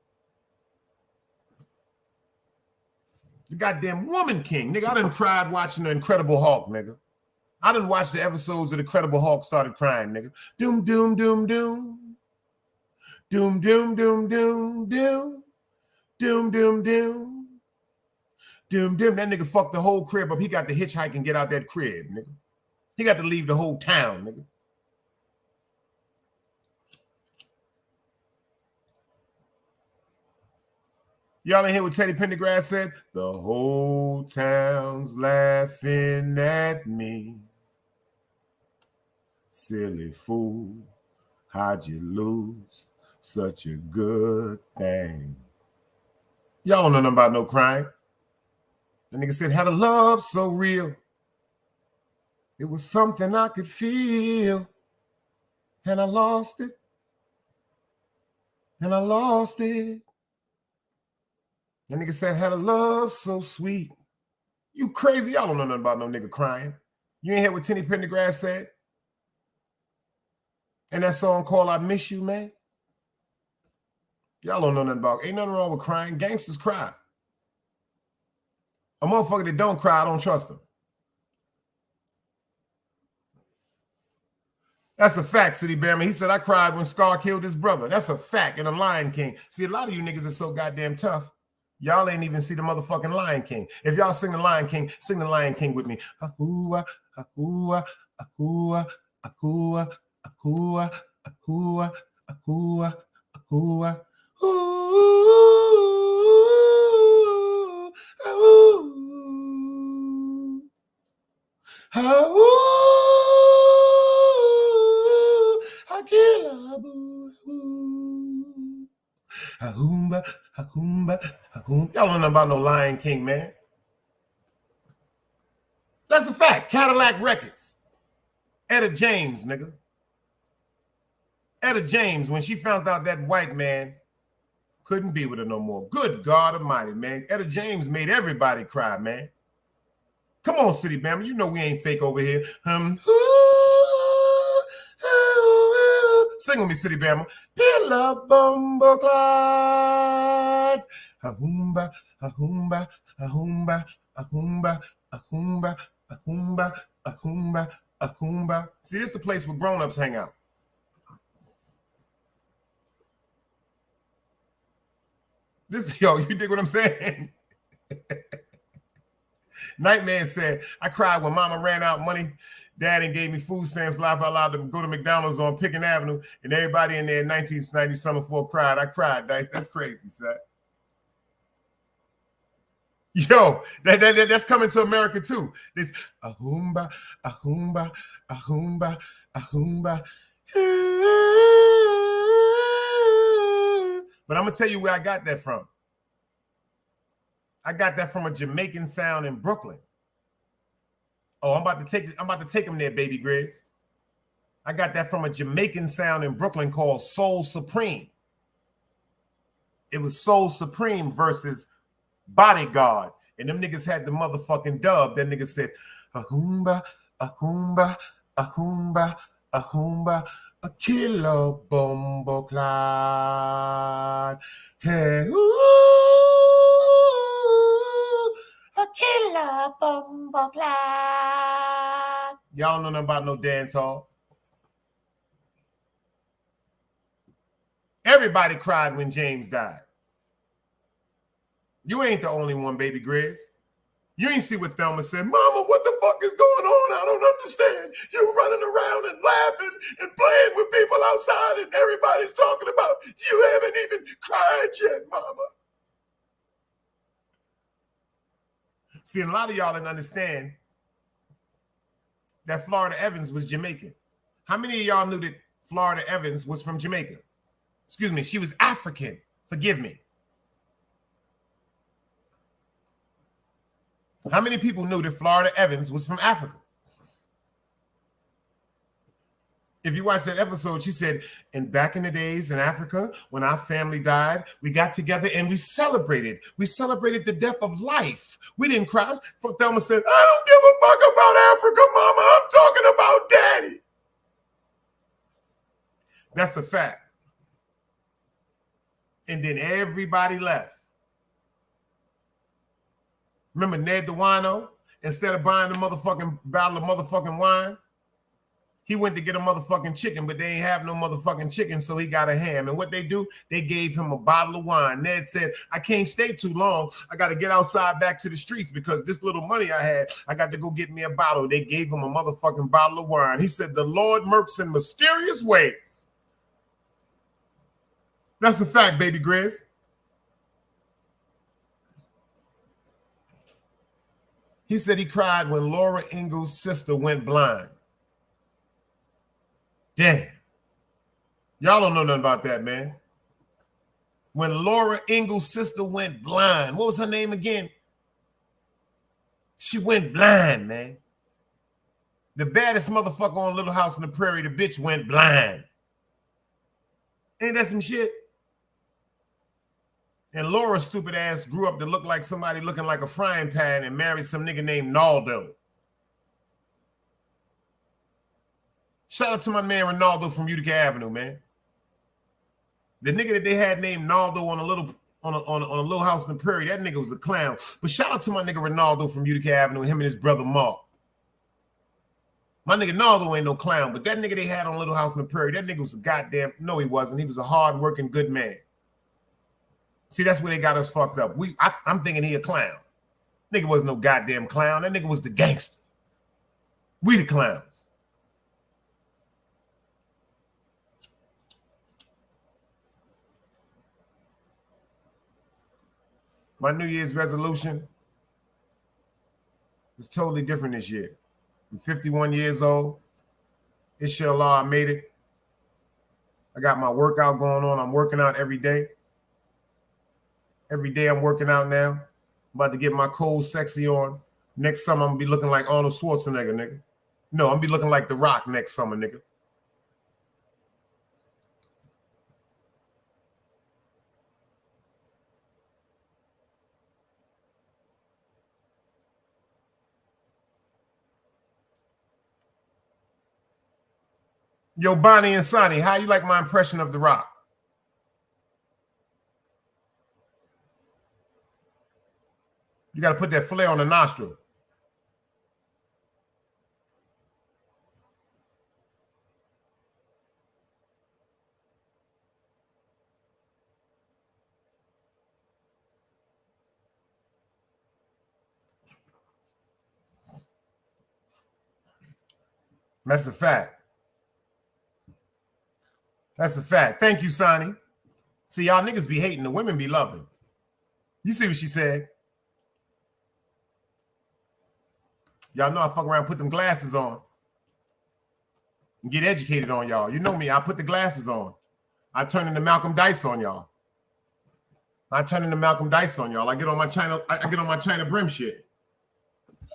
The goddamn Woman King. Nigga, I done cried watching The Incredible Hulk, nigga. I done watched the episodes of The Incredible Hulk, started crying, nigga. Doom, doom, doom, doom. Doom, doom, doom, doom, doom. Doom, doom, doom. Doom, doom. That nigga fucked the whole crib up. He got to hitchhike and get out that crib, nigga. He got to leave the whole town, nigga. Y'all ain't hear what Teddy Pendergrass said? The whole town's laughing at me. Silly fool, how'd you lose such a good thing? Y'all don't know nothing about no crying. The nigga said, had a love so real. It was something I could feel. And I lost it. And I lost it. That nigga said, had a love so sweet. You crazy. Y'all don't know nothing about no nigga crying. You ain't hear what Teddy Pendergrass said? And that song called I Miss You, man? Y'all don't know nothing about. Ain't nothing wrong with crying. Gangsters cry. A motherfucker that don't cry, I don't trust him. That's a fact, City Bama. He said, I cried when Scar killed his brother. That's a fact in The Lion King. See, a lot of you niggas are so goddamn tough. Y'all ain't even see the motherfucking Lion King. If y'all sing The Lion King, sing The Lion King with me. Ahua, ahua, ahua, ahua, ahua, ahua, ahua, ahua. Ahumba, ahumba, ahumba. Y'all don't know about no Lion King, man. That's a fact. Cadillac Records. Etta James, nigga. Etta James, when she found out that white man couldn't be with her no more. Good God Almighty, man. Etta James made everybody cry, man. Come on, City Bama. You know we ain't fake over here. Sing with me, City Bama. Pilla Bumbo Glide. Ahumba, ahumba, ahumba, ahumba, ahumba, ahumba, ahumba, ahumba. See, this is the place where grown-ups hang out. This, yo, you dig what I'm saying? Nightman said, I cried when mama ran out money. Dad and gave me food stamps, laugh out loud to go to McDonald's on Pickens Avenue, and everybody in there in 1990 summer 4 cried. I cried, Dice. That's crazy, son. Yo, that's coming to America too. This ahumba, ahumba, ahumba, ahumba. But I'm gonna tell you where I got that from. I got that from a Jamaican sound in Brooklyn. Oh, I'm about to take them there, baby Grizz. I got that from a Jamaican sound in Brooklyn called Soul Supreme. It was Soul Supreme versus Bodyguard. And them niggas had the motherfucking dub. That nigga said, Ahumba, Ahumba, Ahumba, Ahumba, a killer bombo clot. Hey, ooh, a killer bombo clot. Y'all don't know nothing about no dance hall. Everybody cried when James died. You ain't the only one, baby Grizz. You ain't see what Thelma said. Mama, what the fuck is going on? I don't understand. You running around and laughing and playing with people outside and everybody's talking about you haven't even cried yet, mama. See, and a lot of y'all didn't understand that Florida Evans was Jamaican. How many of y'all knew that Florida Evans was from Jamaica? Excuse me, she was African. Forgive me. How many people knew that Florida Evans was from Africa? If you watch that episode, she said, and back in the days in Africa, when our family died, we got together and we celebrated. We celebrated the death of life. We didn't cry. Thelma said, I don't give a fuck about Africa, mama. I'm talking about daddy. That's a fact. And then everybody left. Remember Ned the Wino? Instead of buying the motherfucking bottle of motherfucking wine, he went to get a motherfucking chicken, but they ain't have no motherfucking chicken, so he got a ham. And what they do, they gave him a bottle of wine. Ned said, I can't stay too long. I got to get outside back to the streets because this little money I had, I got to go get me a bottle. They gave him a motherfucking bottle of wine. He said, the Lord works in mysterious ways. That's a fact, baby Grizz. He said he cried when Laura Ingalls' sister went blind. Damn. Y'all don't know nothing about that, man. When Laura Ingalls' sister went blind. What was her name again? She went blind, man. The baddest motherfucker on Little House on the Prairie, the bitch went blind. Ain't that some shit? And Laura's stupid ass grew up to look like somebody looking like a frying pan and married some nigga named Naldo. Shout out to my man Ronaldo from Utica Avenue, man. The nigga that they had named Naldo on a little house in the prairie, that nigga was a clown. But shout out to my nigga Ronaldo from Utica Avenue, him and his brother Mark. My nigga Naldo ain't no clown, but that nigga they had on Little House in the Prairie, that nigga was a goddamn, no he wasn't. He was a hard-working good man. See, that's where they got us fucked up. I'm thinking he a clown. Nigga wasn't no goddamn clown. That nigga was the gangster. We the clowns. My New Year's resolution is totally different this year. I'm 51 years old. Inshallah, I made it. I got my workout going on. I'm working out every day. Every day I'm working out now. I'm about to get my cold sexy on. Next summer, I'm going to be looking like Arnold Schwarzenegger, nigga. No, I'm going to be looking like The Rock next summer, nigga. Yo, Bonnie and Sonny, how you like my impression of The Rock? You got to put that flare on the nostril. That's a fact. That's a fact. Thank you, Sonny. See, y'all niggas be hating. The women be loving. You see what she said? Y'all know I fuck around, put them glasses on and get educated on y'all. You know me. I put the glasses on. I turn into Malcolm Dice on y'all. I turn into Malcolm Dice on y'all. I get on my China Brim shit.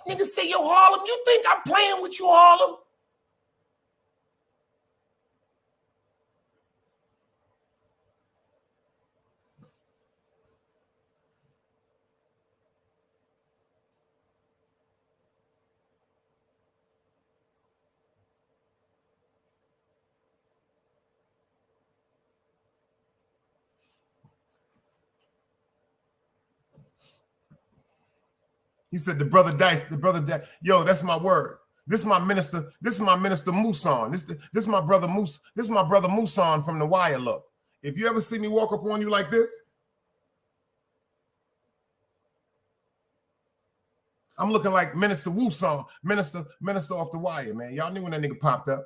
Niggas say, yo, Harlem, you think I'm playing with you, Harlem? He said, the brother Dice. Yo, that's my word. This is my minister. This is my minister Muson. This is my brother Moose. This is my brother Muson from the Wire. Look, if you ever see me walk up on you like this, I'm looking like Minister Wuson, minister off the Wire, man. Y'all knew when that nigga popped up.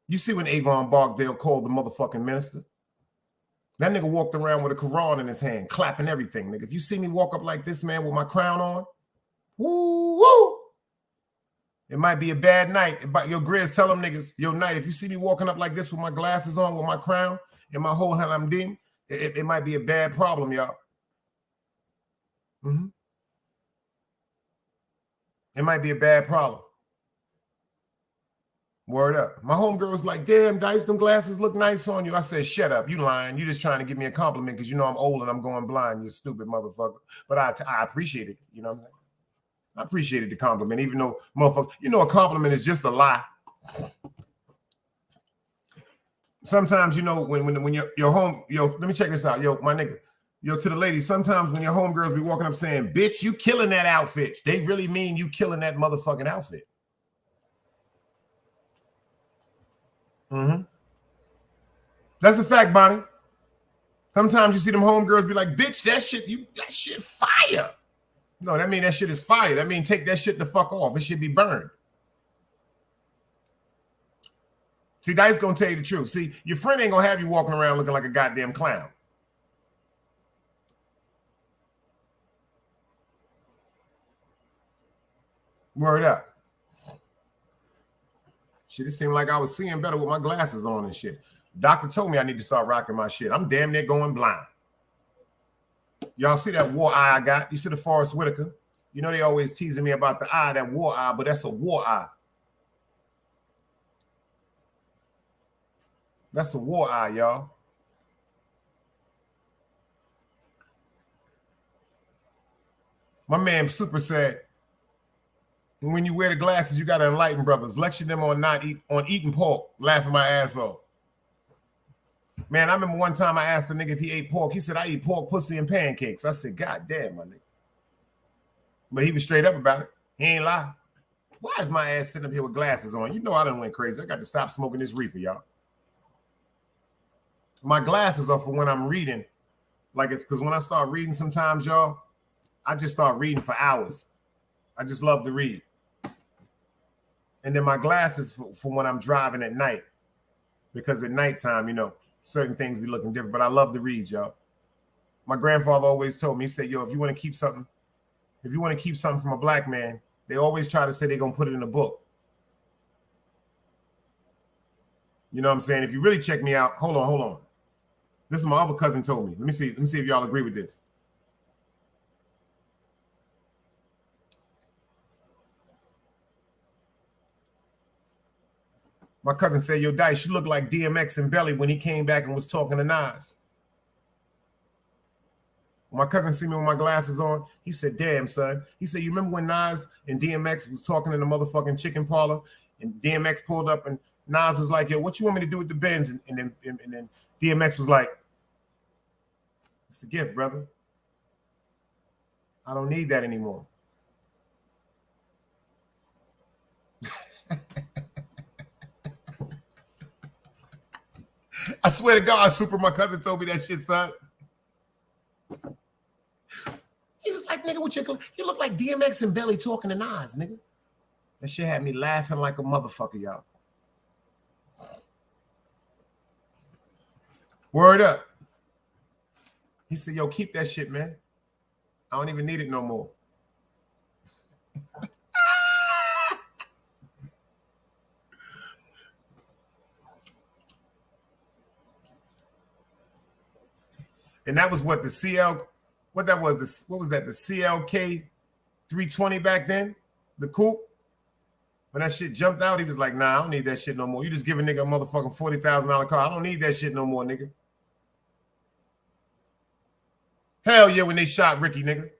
You see when Avon Barkdale called the motherfucking minister. That nigga walked around with a Quran in his hand, clapping everything, nigga. If you see me walk up like this, man, with my crown on, woo, woo. It might be a bad night. Yo, Grizz, tell them niggas, yo, Night, if you see me walking up like this with my glasses on, with my crown and my whole halamdim, it might be a bad problem, y'all. Mm-hmm. It might be a bad problem. Word up. My homegirl was like, damn, Dice, them glasses look nice on you. I said, shut up. You lying. You just trying to give me a compliment because you know I'm old and I'm going blind, you stupid motherfucker. But I appreciated it. You know what I'm saying? I appreciated the compliment, even though, motherfucker, you know, a compliment is just a lie. Sometimes, you know, when you're home, yo, let me check this out. Yo, my nigga. Yo, to the ladies, sometimes when your homegirls be walking up saying, bitch, you killing that outfit, they really mean you killing that motherfucking outfit. Mm-hmm. That's a fact, Bonnie. Sometimes you see them homegirls be like, bitch, that shit fire. No, that mean that shit is fire. That mean take that shit the fuck off. It should be burned. See, Dice gonna tell you the truth. See, your friend ain't gonna have you walking around looking like a goddamn clown. Word up. Shit, it seemed like I was seeing better with my glasses on and shit. Doctor told me I need to start rocking my shit. I'm damn near going blind. Y'all see that war eye I got? You see the Forrest Whitaker? You know they always teasing me about the eye, that war eye, but that's a war eye. That's a war eye, y'all. My man Super said, when you wear the glasses, you got to enlighten brothers. Lecture them on eating pork, laughing my ass off. Man, I remember one time I asked the nigga if he ate pork. He said, I eat pork, pussy, and pancakes. I said, God damn, my nigga. But he was straight up about it. He ain't lie. Why is my ass sitting up here with glasses on? You know I done went crazy. I got to stop smoking this reefer, y'all. My glasses are for when I'm reading. Like, because when I start reading sometimes, y'all, I just start reading for hours. I just love to read. And then my glasses for when I'm driving at night. Because at nighttime, you know, certain things be looking different. But I love to read, y'all. My grandfather always told me, he said, yo, if you want to keep something from a black man, they always try to say they're going to put it in a book. You know what I'm saying? If you really check me out, hold on. This is my other cousin told me. Let me see if y'all agree with this. My cousin said, yo, Dice, you look like DMX and Belly when he came back and was talking to Nas. When my cousin see me with my glasses on, he said, damn, son. He said, you remember when Nas and DMX was talking in the motherfucking chicken parlor and DMX pulled up and Nas was like, yo, what you want me to do with the Benz? And then DMX was like, it's a gift, brother. I don't need that anymore. I swear to God, Super, my cousin told me that shit, son. He was like, nigga, you look like DMX and Belly talking to Nas, nigga. That shit had me laughing like a motherfucker, y'all. Word up. He said, yo, keep that shit, man. I don't even need it no more. And that was what the CL, what that was, what was that, the CLK 320 back then? The coupe? When that shit jumped out, he was like, nah, I don't need that shit no more. You just give a nigga a motherfucking $40,000 car. I don't need that shit no more, nigga. Hell yeah, when they shot Ricky, nigga.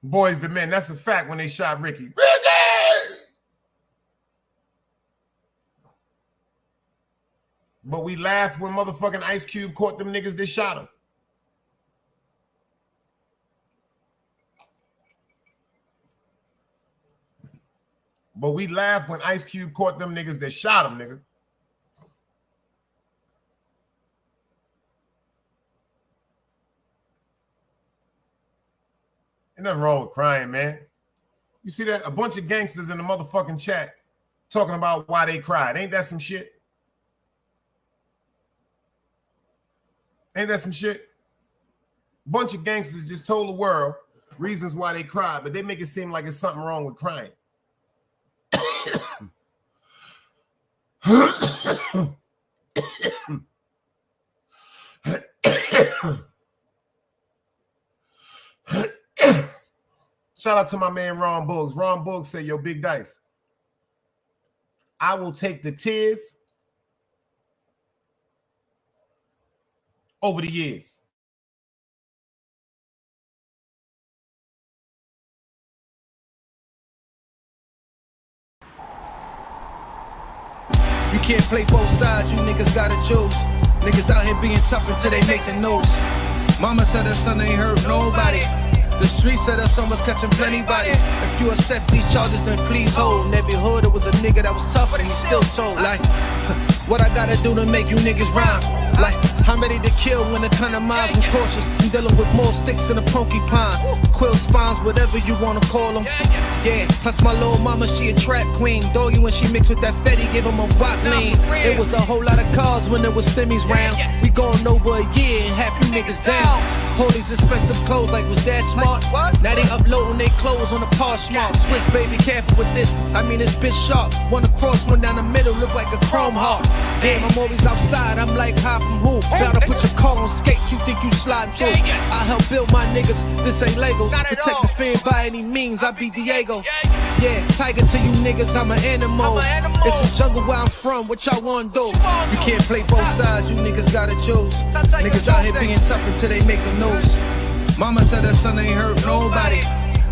Boys the men, that's a fact when they shot Ricky. Ricky! But we laughed when motherfucking Ice Cube caught them niggas that shot him. But we laughed when Ice Cube caught them niggas that shot him, nigga. Ain't nothing wrong with crying, man. You see that? A bunch of gangsters in the motherfucking chat talking about why they cried. Ain't that some shit? Ain't that some shit? Bunch of gangsters just told the world reasons why they cried, but they make it seem like it's something wrong with crying. Shout out to my man Ron Boogs. Ron Boogs said, yo, Big Dice, I will take the tears over the years. You can't play both sides, you niggas gotta choose. Niggas out here being tough until they make the news. Mama said her son ain't hurt nobody. The streets said her son was catching plenty bodies. If you accept these charges, then please hold. In every hood, there was a nigga that was tough, but he still told. Like, what I gotta do to make you niggas rhyme? Like, I'm ready to kill when it come to minds. I'm cautious. I'm dealing with more sticks than a porcupine. Quill spines, whatever you wanna call them. Yeah, plus my little mama, she a trap queen. Doggy, when she mixed with that Fetty, gave him a wop lean. It was a whole lot of cars when there was stimmies round. We going over a year and half you niggas down. All these expensive clothes, like was that smart? Now they uploading their clothes on the Poshmark. Switch, baby, careful with this. I mean, it's bitch sharp. One across, one down the middle, look like a chrome heart. Damn, I'm always outside. I'm like, high from who? Bout to put your car on skates. You think you slide through? I help build my niggas. This ain't Legos. Protect the fan by any means. I be Diego. Yeah, tiger to you niggas. I'm an animal. It's a jungle where I'm from. What y'all wanna do? You can't play both sides. You niggas gotta choose. Niggas out here being tough until they make the news. Mama said her son ain't hurt nobody.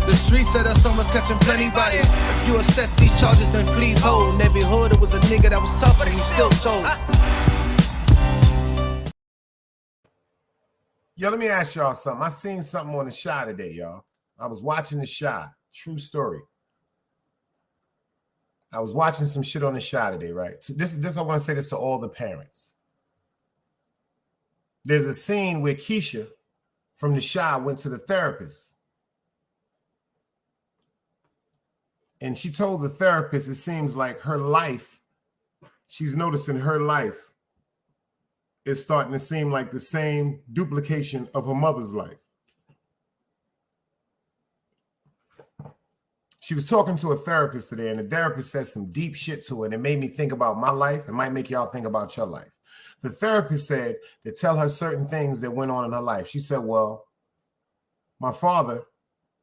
The streets said her son was catching plenty bodies. If you accept these charges, then please hold. In every hood, there was a nigga that was tough, but he still told. Yo, let me ask y'all something. I seen something on the Shy today, y'all. I was watching the Shy. True story. I was watching some shit on the Shy today, right? So this I want to say this to all the parents. There's a scene where Keisha from the Shy went to the therapist. And she told the therapist it seems like her life, she's noticing her life is starting to seem like the same duplication of her mother's life. She was talking to a therapist today, and the therapist said some deep shit to her, and it made me think about my life. It might make y'all think about your life. The therapist said to tell her certain things that went on in her life. She said, well, my father,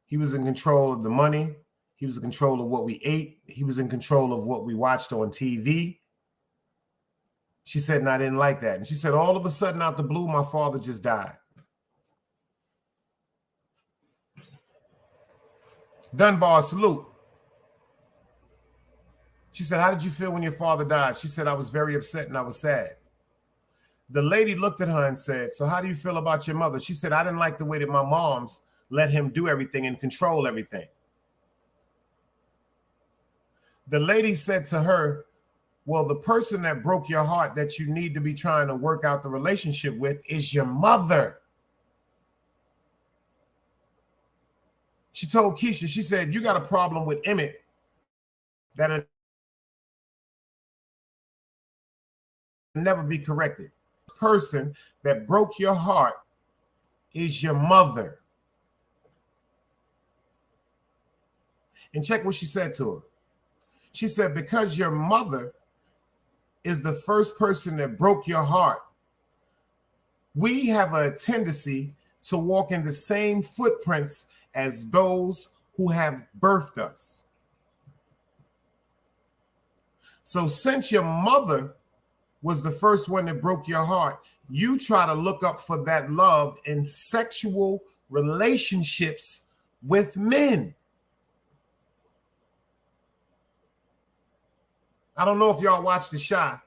he was in control of the money. He was in control of what we ate. He was in control of what we watched on TV. She said, and I didn't like that. And she said, all of a sudden, out the blue, my father just died. Dunbar, salute. She said, how did you feel when your father died? She said, I was very upset and I was sad. The lady looked at her and said, so how do you feel about your mother? She said, I didn't like the way that my moms let him do everything and control everything. The lady said to her, well, the person that broke your heart that you need to be trying to work out the relationship with is your mother. She told Keisha, she said, you got a problem with Emmett that'll never be corrected. The person that broke your heart is your mother. And check what she said to her. She said, because your mother is the first person that broke your heart, we have a tendency to walk in the same footprints as those who have birthed us. So since your mother was the first one that broke your heart, you try to look up for that love in sexual relationships with men. I don't know if y'all watched The Shy,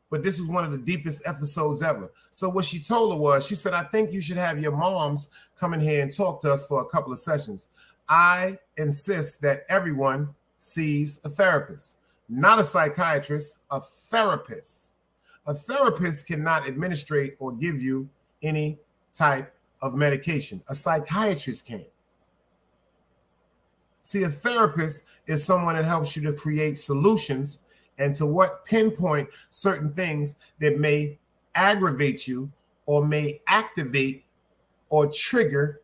but this was one of the deepest episodes ever. So what she told her was, she said, I think you should have your moms come in here and talk to us for a couple of sessions. I insist that everyone sees a therapist, not a psychiatrist, a therapist. A therapist cannot administrate or give you any type of medication. A psychiatrist can. See, a therapist is someone that helps you to create solutions and to what pinpoint certain things that may aggravate you or may activate or trigger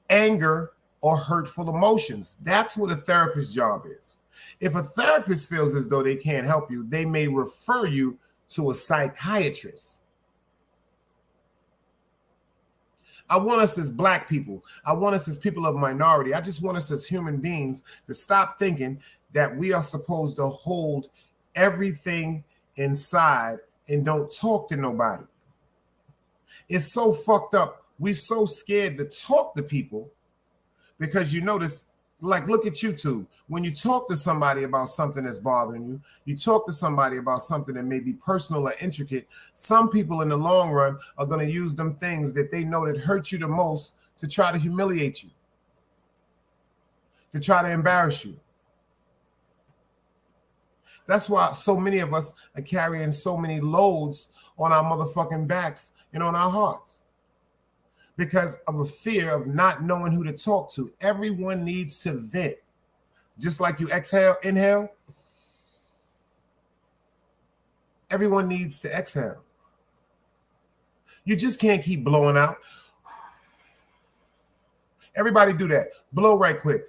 anger or hurtful emotions. That's what a therapist's job is. If a therapist feels as though they can't help you, they may refer you to a psychiatrist. I want us as Black people, I want us as people of minority, I just want us as human beings to stop thinking that we are supposed to hold everything inside and don't talk to nobody. It's so fucked up. We're so scared to talk to people because you notice, like, look at YouTube. When you talk to somebody about something that's bothering you, you talk to somebody about something that may be personal or intricate, some people in the long run are going to use them things that they know that hurt you the most to try to humiliate you, to try to embarrass you. That's why so many of us are carrying so many loads on our motherfucking backs and on our hearts because of a fear of not knowing who to talk to. Everyone needs to vent. Just like you exhale, inhale, everyone needs to exhale. You just can't keep blowing out. Everybody do that. Blow right quick.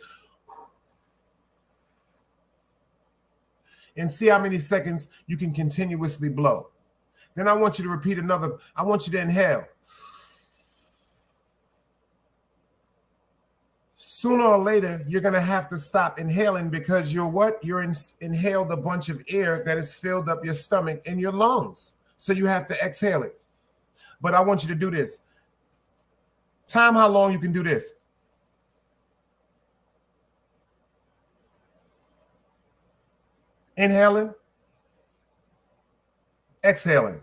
And see how many seconds you can continuously blow. Then I want you to repeat another. I want you to inhale. Sooner or later, you're going to have to stop inhaling because you're what? You're inhaled a bunch of air that has filled up your stomach and your lungs. So you have to exhale it. But I want you to do this. Time how long you can do this. Inhaling, exhaling.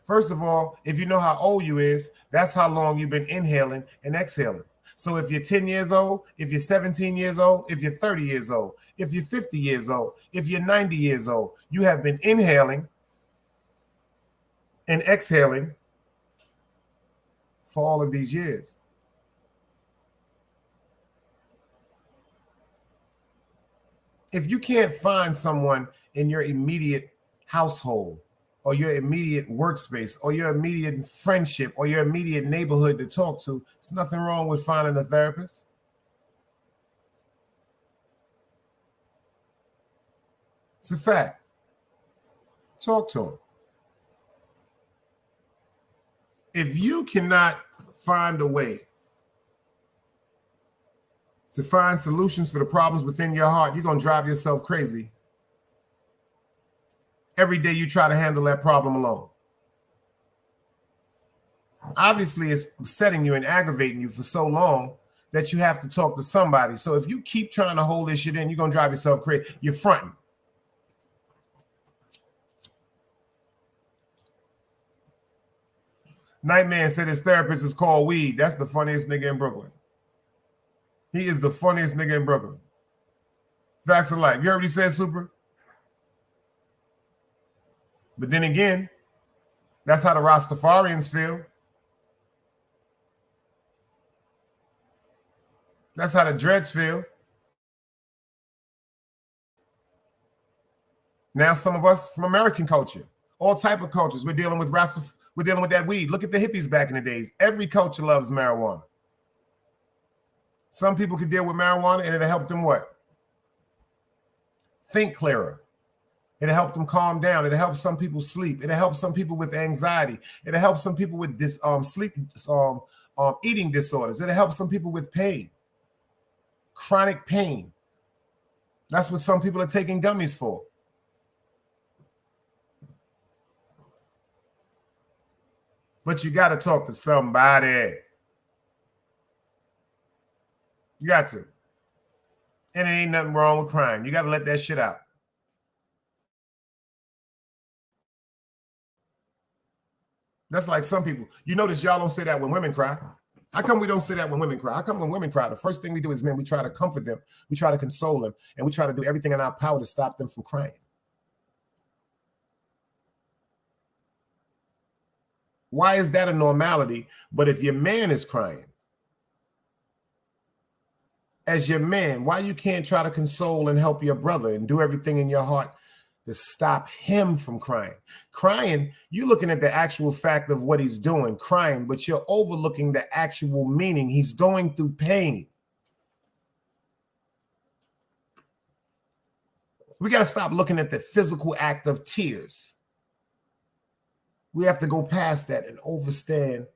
First of all, if you know how old you is, that's how long you've been inhaling and exhaling. So if you're 10 years old, if you're 17 years old, if you're 30 years old, if you're 50 years old, if you're 90 years old, you have been inhaling and exhaling for all of these years. If you can't find someone in your immediate household or your immediate workspace or your immediate friendship or your immediate neighborhood to talk to, there's nothing wrong with finding a therapist. It's a fact. Talk to them. If you cannot find a way to find solutions for the problems within your heart, you're going to drive yourself crazy. Every day you try to handle that problem alone. Obviously, it's upsetting you and aggravating you for so long that you have to talk to somebody. So if you keep trying to hold this shit in, you're going to drive yourself crazy. You're fronting. Nightman said his therapist is called Weed. That's the funniest nigga in Brooklyn. He is the funniest nigga in Brooklyn. Facts of life. You heard what he said, Super? But then again, that's how the Rastafarians feel. That's how the Dreads feel. Now some of us from American culture, all type of cultures, we're dealing with we're dealing with that weed. Look at the hippies back in the days. Every culture loves marijuana. Some people can deal with marijuana and it'll help them what? Think clearer. It'll help them calm down. It'll help some people sleep. It'll help some people with anxiety. It'll help some people with this eating disorders. It'll help some people with pain, chronic pain. That's what some people are taking gummies for. But you got to talk to somebody. You got to. And it ain't nothing wrong with crying. You got to let that shit out. That's like some people. You notice y'all don't say that when women cry. How come we don't say that when women cry? How come when women cry, the first thing we do as men, we try to comfort them, we try to console them, and we try to do everything in our power to stop them from crying? Why is that a normality? But if your man is crying, as your man, why you can't try to console and help your brother and do everything in your heart to stop him from crying? Crying, you're looking at the actual fact of what he's doing, crying, but you're overlooking the actual meaning. He's going through pain. We got to stop looking at the physical act of tears. We have to go past that and understand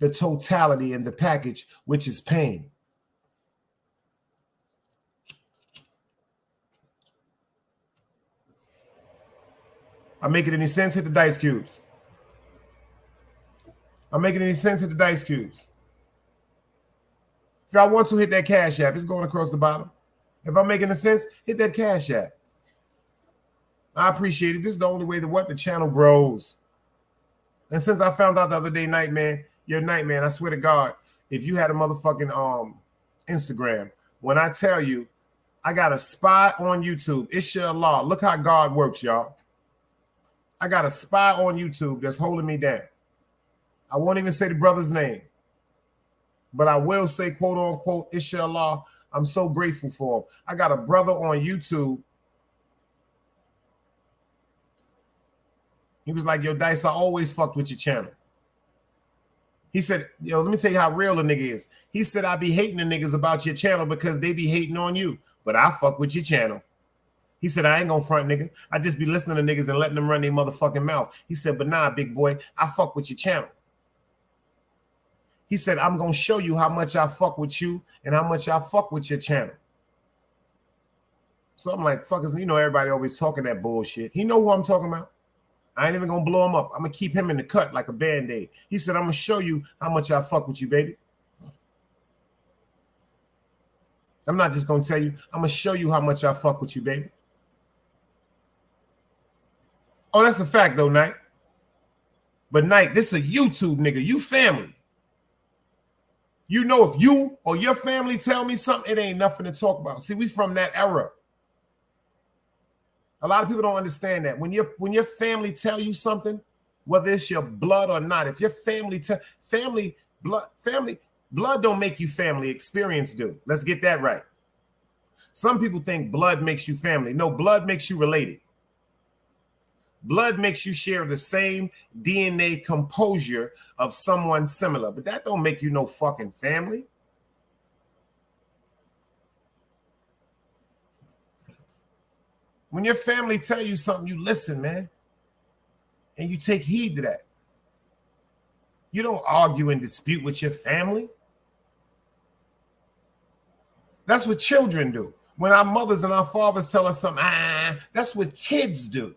the totality and the package, which is pain. I'm making any sense? Hit the dice cubes. I'm making any sense? Hit the dice cubes. If y'all want to, hit that Cash App. It's going across the bottom. If I'm making a sense, hit that Cash App. I appreciate it. This is the only way that the channel grows. And since I found out the other day, Nightman, your Nightman, I swear to God, if you had a motherfucking Instagram, when I tell you I got a spy on YouTube, Inshallah, look how God works, y'all. I got a spy on YouTube that's holding me down. I won't even say the brother's name, but I will say, quote unquote, Inshallah, I'm so grateful for him. I got a brother on YouTube. He was like, yo, Dice, I always fucked with your channel. He said, yo, let me tell you how real a nigga is. He said, I be hating the niggas about your channel because they be hating on you, but I fuck with your channel. He said, I ain't gonna front, nigga. I just be listening to niggas and letting them run their motherfucking mouth. He said, but nah, big boy, I fuck with your channel. He said, I'm gonna show you how much I fuck with you and how much I fuck with your channel. So I'm like, fuckers, you know, everybody always talking that bullshit. He know who I'm talking about. I ain't even gonna blow him up. I'm gonna keep him in the cut like a Band-Aid. He said, I'm gonna show you how much I fuck with you, baby. I'm not just gonna tell you, I'm gonna show you how much I fuck with you, baby. Oh, that's a fact though, Knight. But Knight, this is a YouTube nigga. You family. You know, if you or your family tell me something, it ain't nothing to talk about. See, we from that era. A lot of people don't understand that. When your family tell you something, whether it's your blood or not, if your blood don't make you family, experience do. Let's get that right. Some people think blood makes you family. No, blood makes you related. Blood makes you share the same DNA composure of someone similar, but that don't make you no fucking family. When your family tell you something, you listen, man, and you take heed to that. You don't argue and dispute with your family. That's what children do. When our mothers and our fathers tell us something, that's what kids do.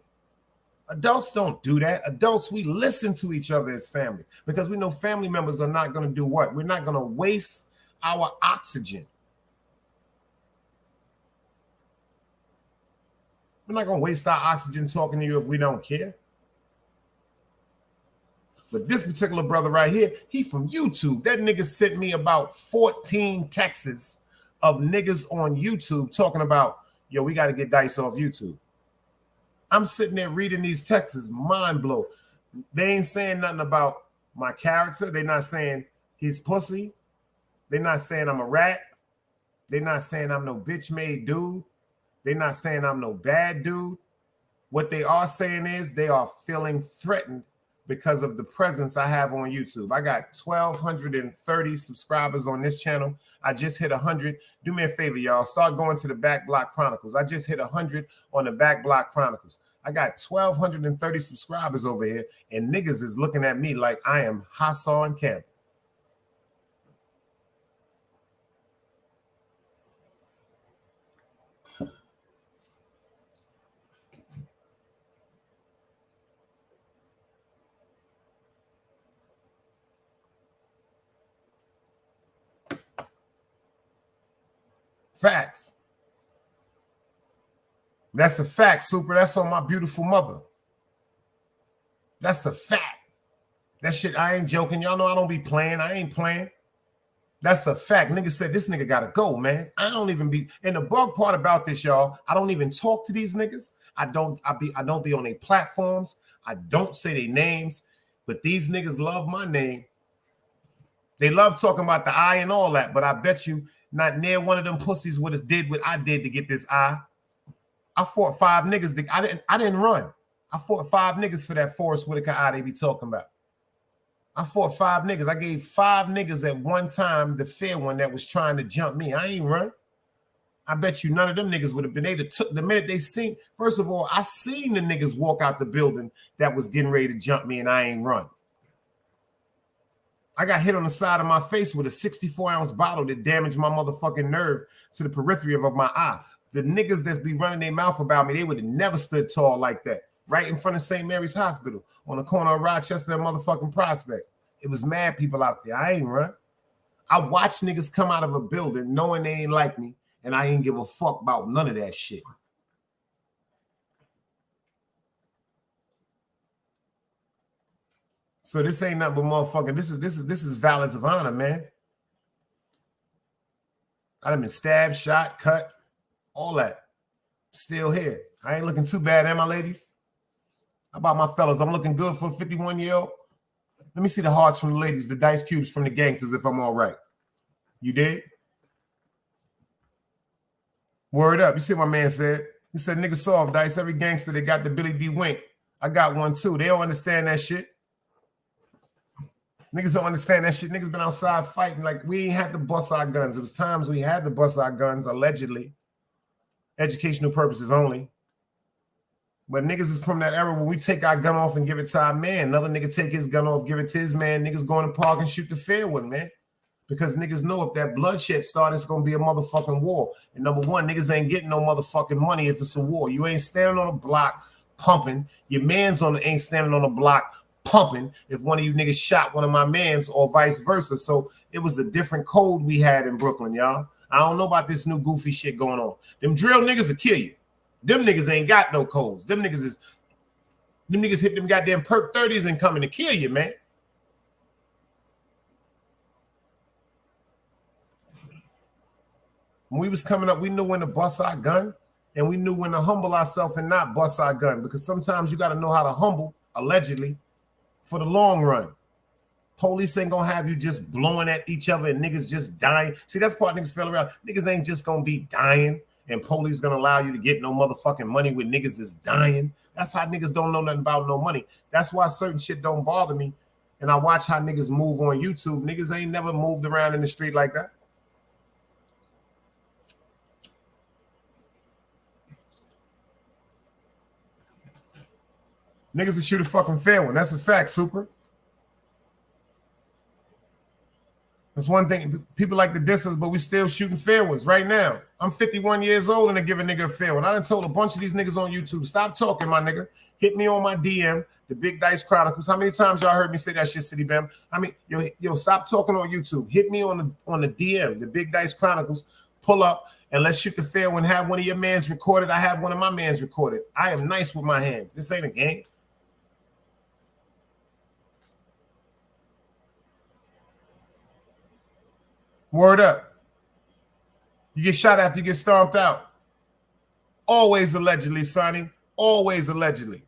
Adults don't do that. Adults, we listen to each other as family because we know family members are not going to do what? We're not going to waste our oxygen. We're not going to waste our oxygen talking to you if we don't care. But this particular brother right here, he from YouTube. That nigga sent me about 14 texts of niggas on YouTube talking about, yo, we got to get Dice off YouTube. I'm sitting there reading these texts, mind blow. They ain't saying nothing about my character. They're not saying he's pussy. They're not saying I'm a rat. They're not saying I'm no bitch made dude. They're not saying I'm no bad dude. What they are saying is they are feeling threatened because of the presence I have on YouTube. I got 1,230 subscribers on this channel. I just hit 100. Do me a favor, y'all. Start going to the Back Block Chronicles. I just hit 100 on the Back Block Chronicles. I got 1,230 subscribers over here, and niggas is looking at me like I am Hassan Campbell. Facts. That's a fact, Super. That's on my beautiful mother. That's a fact. That shit, I ain't joking. Y'all know I don't be playing. I ain't playing. That's a fact. Nigga said this nigga gotta go, man. I don't even be. And the bug part about this, y'all, I don't even talk to these niggas. I don't be on their platforms. I don't say their names, but these niggas love my name. They love talking about the eye and all that, but I bet you not near one of them pussies would have did what I did to get this eye. I fought 5 niggas. I didn't run. I fought 5 niggas for that Forrest Whitaker eye they be talking about. I fought 5 niggas. I gave 5 niggas at one time the fair one that was trying to jump me. I ain't run. I bet you none of them niggas would have been able to took the minute they seen. First of all, I seen the niggas walk out the building that was getting ready to jump me and I ain't run. I got hit on the side of my face with a 64-ounce bottle that damaged my motherfucking nerve to the periphery of my eye. The niggas that be running their mouth about me, they would have never stood tall like that. Right in front of St. Mary's Hospital on the corner of Rochester and motherfucking Prospect. It was mad people out there. I ain't run. I watched niggas come out of a building knowing they ain't like me, and I ain't give a fuck about none of that shit. So this ain't nothing but motherfucking. This is valets of honor, man. I done been stabbed, shot, cut, all that. Still here. I ain't looking too bad, am I, ladies? How about my fellas? I'm looking good for a 51-year-old. Let me see the hearts from the ladies, the dice cubes from the gangsters, if I'm all right. You did? Word up. You see what my man said? He said, nigga soft dice. Every gangster that got the Billy D wink. I got one too. They don't understand that shit. Niggas don't understand that shit. Niggas been outside fighting like we ain't had to bust our guns. It was times we had to bust our guns, allegedly. Educational purposes only. But niggas is from that era when we take our gun off and give it to our man. Another nigga take his gun off, give it to his man. Niggas go in the park and shoot the fair one, man. Because niggas know if that bloodshed starts, it's going to be a motherfucking war. And number one, niggas ain't getting no motherfucking money if it's a war. You ain't standing on a block pumping. Your man's ain't standing on a block pumping if one of you niggas shot one of my mans or vice versa. So it was a different code we had in Brooklyn, y'all. I don't know about this new goofy shit going on. Them drill niggas will kill you. Them niggas ain't got no codes. Them niggas hit them goddamn perk 30s and coming to kill you, man. When we was coming up, we knew when to bust our gun and we knew when to humble ourselves and not bust our gun, because sometimes you got to know how to humble, allegedly, for the long run. Police ain't gonna have you just blowing at each other and niggas just dying. See, that's part niggas fell around. Niggas ain't just gonna be dying and police gonna allow you to get no motherfucking money when niggas is dying. That's how niggas don't know nothing about no money. That's why certain shit don't bother me. And I watch how niggas move on YouTube. Niggas ain't never moved around in the street like that. Niggas will shoot a fucking fair one. That's a fact, Super. That's one thing. People like to diss us, but we still shooting fair ones right now. I'm 51 years old and I give a nigga a fair one. I done told a bunch of these niggas on YouTube, stop talking, my nigga. Hit me on my DM, the Big Dice Chronicles. How many times y'all heard me say that shit, City Bam? I mean, yo, stop talking on YouTube. Hit me on the DM, the Big Dice Chronicles. Pull up and let's shoot the fair one. Have one of your mans recorded. I have one of my mans recorded. I am nice with my hands. This ain't a game. Word up. You get shot after you get stomped out. Always allegedly, Sonny. Always allegedly.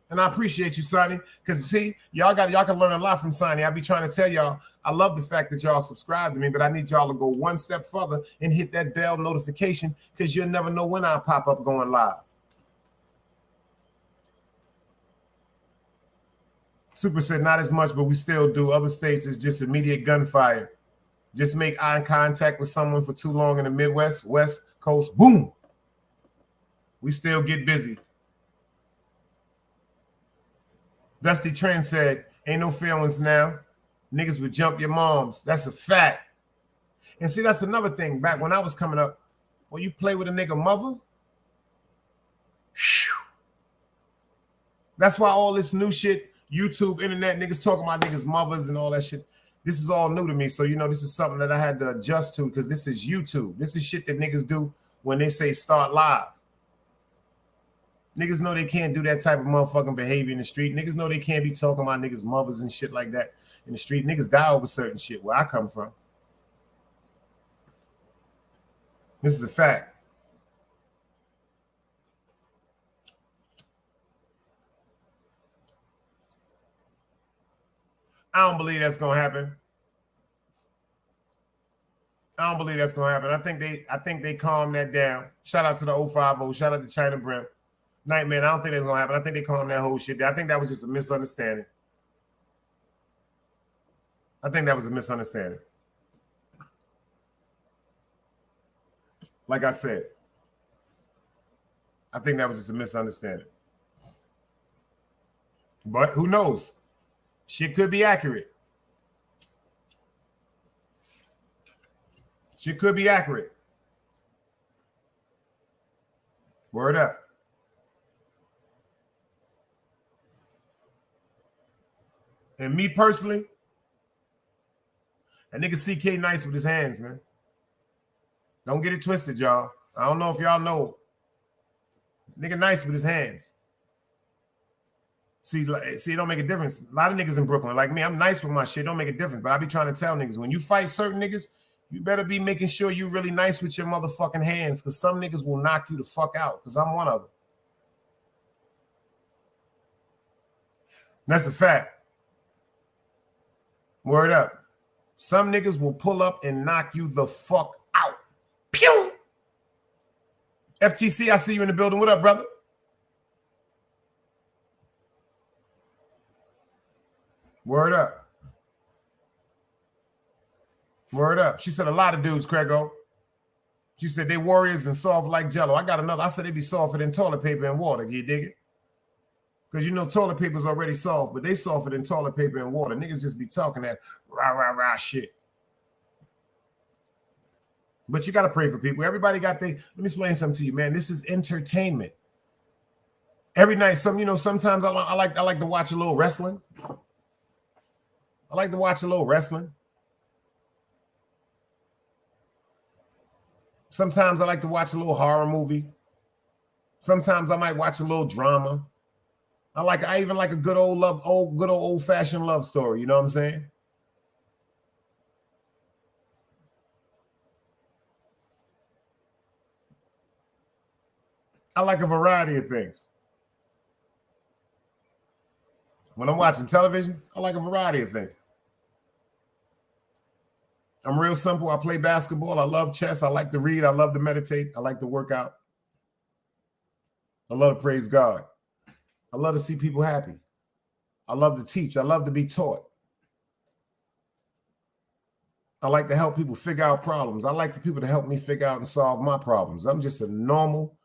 And I appreciate you, Sonny, because see, y'all can learn a lot from Sonny. I be trying to tell y'all, I love the fact that y'all subscribe to me, but I need y'all to go one step further and hit that bell notification, because you'll never know when I pop up going live. Super said not as much, but we still do. Other states is just immediate gunfire. Just make eye contact with someone for too long in the Midwest, West Coast, boom. We still get busy. Dusty Trend said, ain't no feelings now. Niggas would jump your moms. That's a fact. And see, that's another thing. Back when I was coming up, when you play with a nigga mother, whew, that's why all this new shit, YouTube, internet, niggas talking about niggas' mothers and all that shit. This is all new to me. So, this is something that I had to adjust to, because this is YouTube. This is shit that niggas do when they say start live. Niggas know they can't do that type of motherfucking behavior in the street. Niggas know they can't be talking about niggas' mothers and shit like that in the street. Niggas die over certain shit where I come from. This is a fact. I don't believe that's gonna happen. I don't believe that's gonna happen. I think they calmed that down. Shout out to the 050. Shout out to China Brim. Nightman, I don't think that's gonna happen. I think they calmed that whole shit down. I think that was just a misunderstanding. I think that was a misunderstanding. Like I said, I think that was just a misunderstanding. But who knows? Shit could be accurate. Shit could be accurate. Word up. And me personally, that nigga CK nice with his hands, man. Don't get it twisted, y'all. I don't know if y'all know. Nigga nice with his hands. See, it don't make a difference. A lot of niggas in Brooklyn, like me, I'm nice with my shit. Don't make a difference. But I be trying to tell niggas, when you fight certain niggas, you better be making sure you really nice with your motherfucking hands, because some niggas will knock you the fuck out, because I'm one of them. That's a fact. Word up. Some niggas will pull up and knock you the fuck out. Pew! FTC, I see you in the building. What up, brother? Word up. Word up. She said a lot of dudes, Craigo. She said they warriors and soft like Jello. I got another. I said they be softer than toilet paper and water. You dig it? Because you know toilet paper's already soft, but they softer than toilet paper and water. Niggas just be talking that rah shit. But you got to pray for people. Everybody got let me explain something to you, man. This is entertainment. Every night, sometimes I like to watch a little wrestling. I like to watch a little wrestling. Sometimes I like to watch a little horror movie. Sometimes I might watch a little drama. I even like a good old-fashioned love story. You know what I'm saying? I like a variety of things. When I'm watching television, I like a variety of things. I'm real simple. I play basketball. I love chess. I like to read. I love to meditate. I like to work out. I love to praise God. I love to see people happy. I love to teach. I love to be taught. I like to help people figure out problems. I like for people to help me figure out and solve my problems. I'm just a normal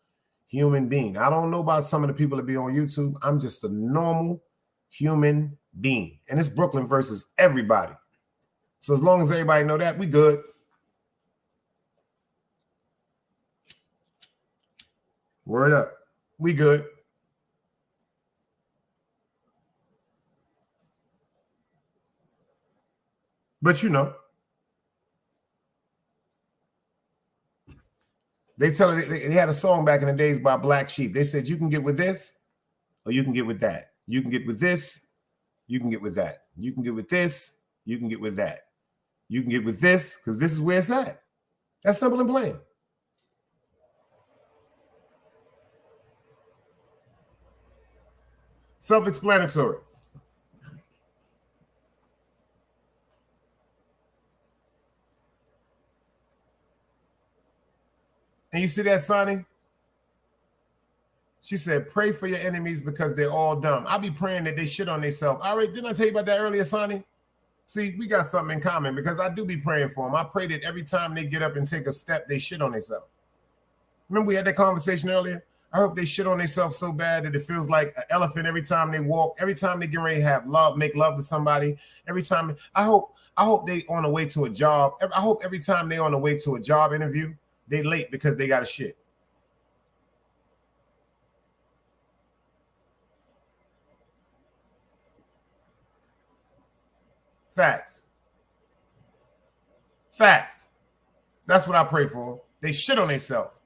human being. I don't know about some of the people that be on YouTube. I'm just a normal human being. And it's Brooklyn versus everybody. So as long as everybody know that, we good. Word up. We good. But they tell it, they had a song back in the days by Black Sheep. They said you can get with this or you can get with that. You can get with this, you can get with that. You can get with this, you can get with that. You can get with this because this is where it's at. That's simple and plain. Self-explanatory. And you see that, Sonny? She said, pray for your enemies because they're all dumb. I be praying that they shit on themselves. All right, didn't I tell you about that earlier, Sonny? See, we got something in common because I do be praying for them. I pray that every time they get up and take a step, they shit on themselves. Remember we had that conversation earlier? I hope they shit on themselves so bad that it feels like an elephant every time they walk, every time they get ready to have love, make love to somebody, every time. I hope they on the way to a job. I hope every time they on the way to a job interview, they late because they got a shit. Facts. Facts. That's what I pray for. They shit on themselves.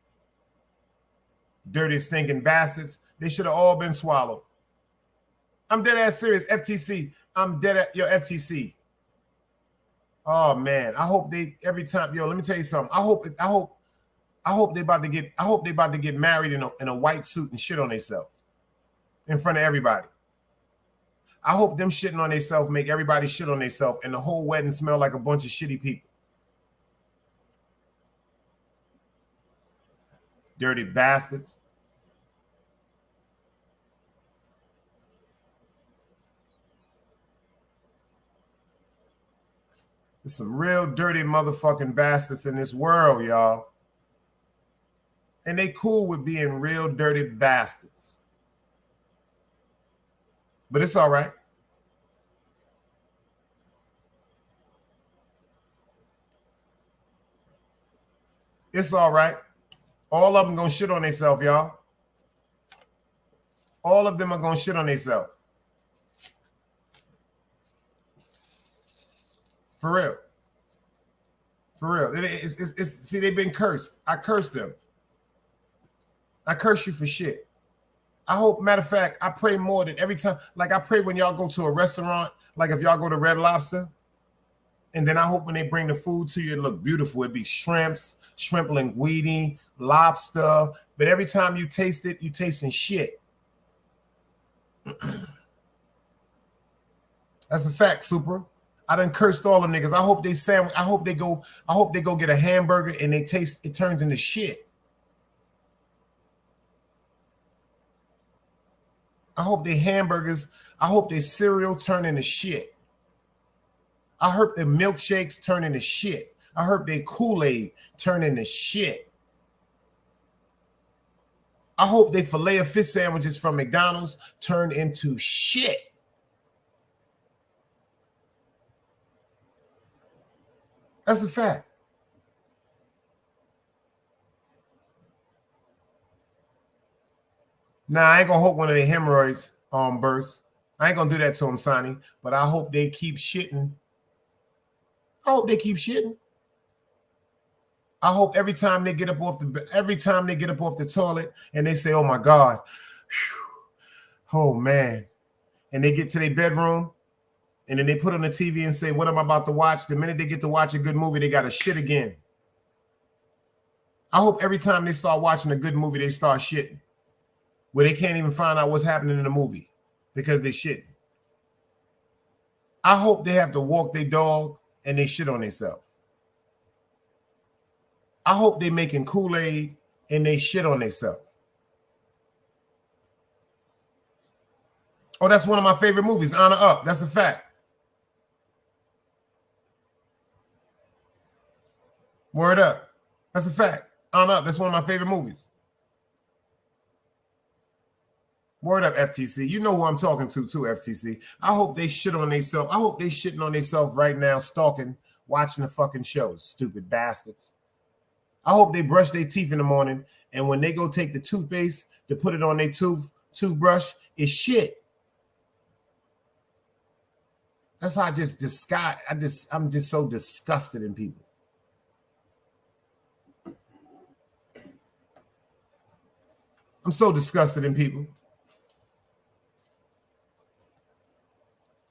Dirty, stinking bastards. They should have all been swallowed. I'm dead ass serious. FTC. I'm dead at your FTC. Oh man. I hope they every time. Yo, let me tell you something. I hope I hope they about to get married in a white suit and shit on themselves in front of everybody. I hope them shitting on themselves make everybody shit on themselves and the whole wedding smell like a bunch of shitty people. Dirty bastards. There's some real dirty motherfucking bastards in this world, y'all. And they cool with being real dirty bastards. But it's all right. It's all right. All of them gonna shit on themselves, y'all. All of them are gonna shit on themselves. For real. For real. See, they've been cursed. I cursed them. I curse you for shit. I hope, matter of fact, I pray more than every time. Like I pray when y'all go to a restaurant, like if y'all go to Red Lobster, and then I hope when they bring the food to you, it look beautiful. It'd be shrimps, shrimp linguine, lobster. But every time you taste it, you tasting shit. That's a fact, Super. I done cursed all them niggas. I hope they go get a hamburger and it turns into shit. I hope their cereal turn into shit. I hope their milkshakes turn into shit. I hope their Kool-Aid turn into shit. I hope they filet of fish sandwiches from McDonald's turn into shit. That's a fact. Nah, I ain't gonna hope one of the hemorrhoids burst. I ain't gonna do that to them, Sonny. But I hope they keep shitting. I hope they keep shitting. I hope every time they get up off the toilet and they say, "Oh my God, whew, oh man," and they get to their bedroom and then they put on the TV and say, "What am I about to watch?" The minute they get to watch a good movie, they got to shit again. I hope every time they start watching a good movie, they start shitting, where they can't even find out what's happening in the movie because they shitting. I hope they have to walk their dog and they shit on themselves. I hope they making Kool-Aid and they shit on themselves. Oh, that's one of my favorite movies, Honor Up. That's a fact. Word up. That's a fact. Honor Up. That's one of my favorite movies. Word up, FTC. You know who I'm talking to, too, FTC. I hope they shit on themselves. I hope they shitting on themselves right now, stalking, watching the fucking shows, stupid bastards. I hope they brush their teeth in the morning, and when they go take the toothpaste to put it on their toothbrush, it's shit. That's how I'm just so disgusted in people. I'm so disgusted in people.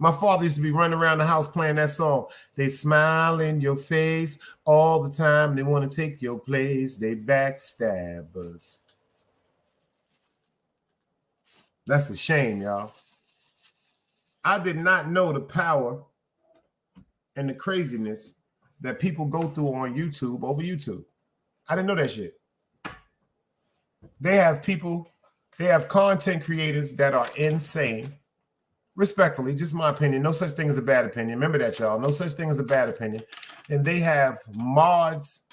My father used to be running around the house playing that song. They smile in your face all the time. They want to take your place. They backstab us. That's a shame, y'all. I did not know the power and the craziness that people go through on YouTube over YouTube. I didn't know that shit. They have content creators that are insane. Respectfully, just my opinion. No such thing as a bad opinion. Remember that, y'all. No such thing as a bad opinion. And they have mods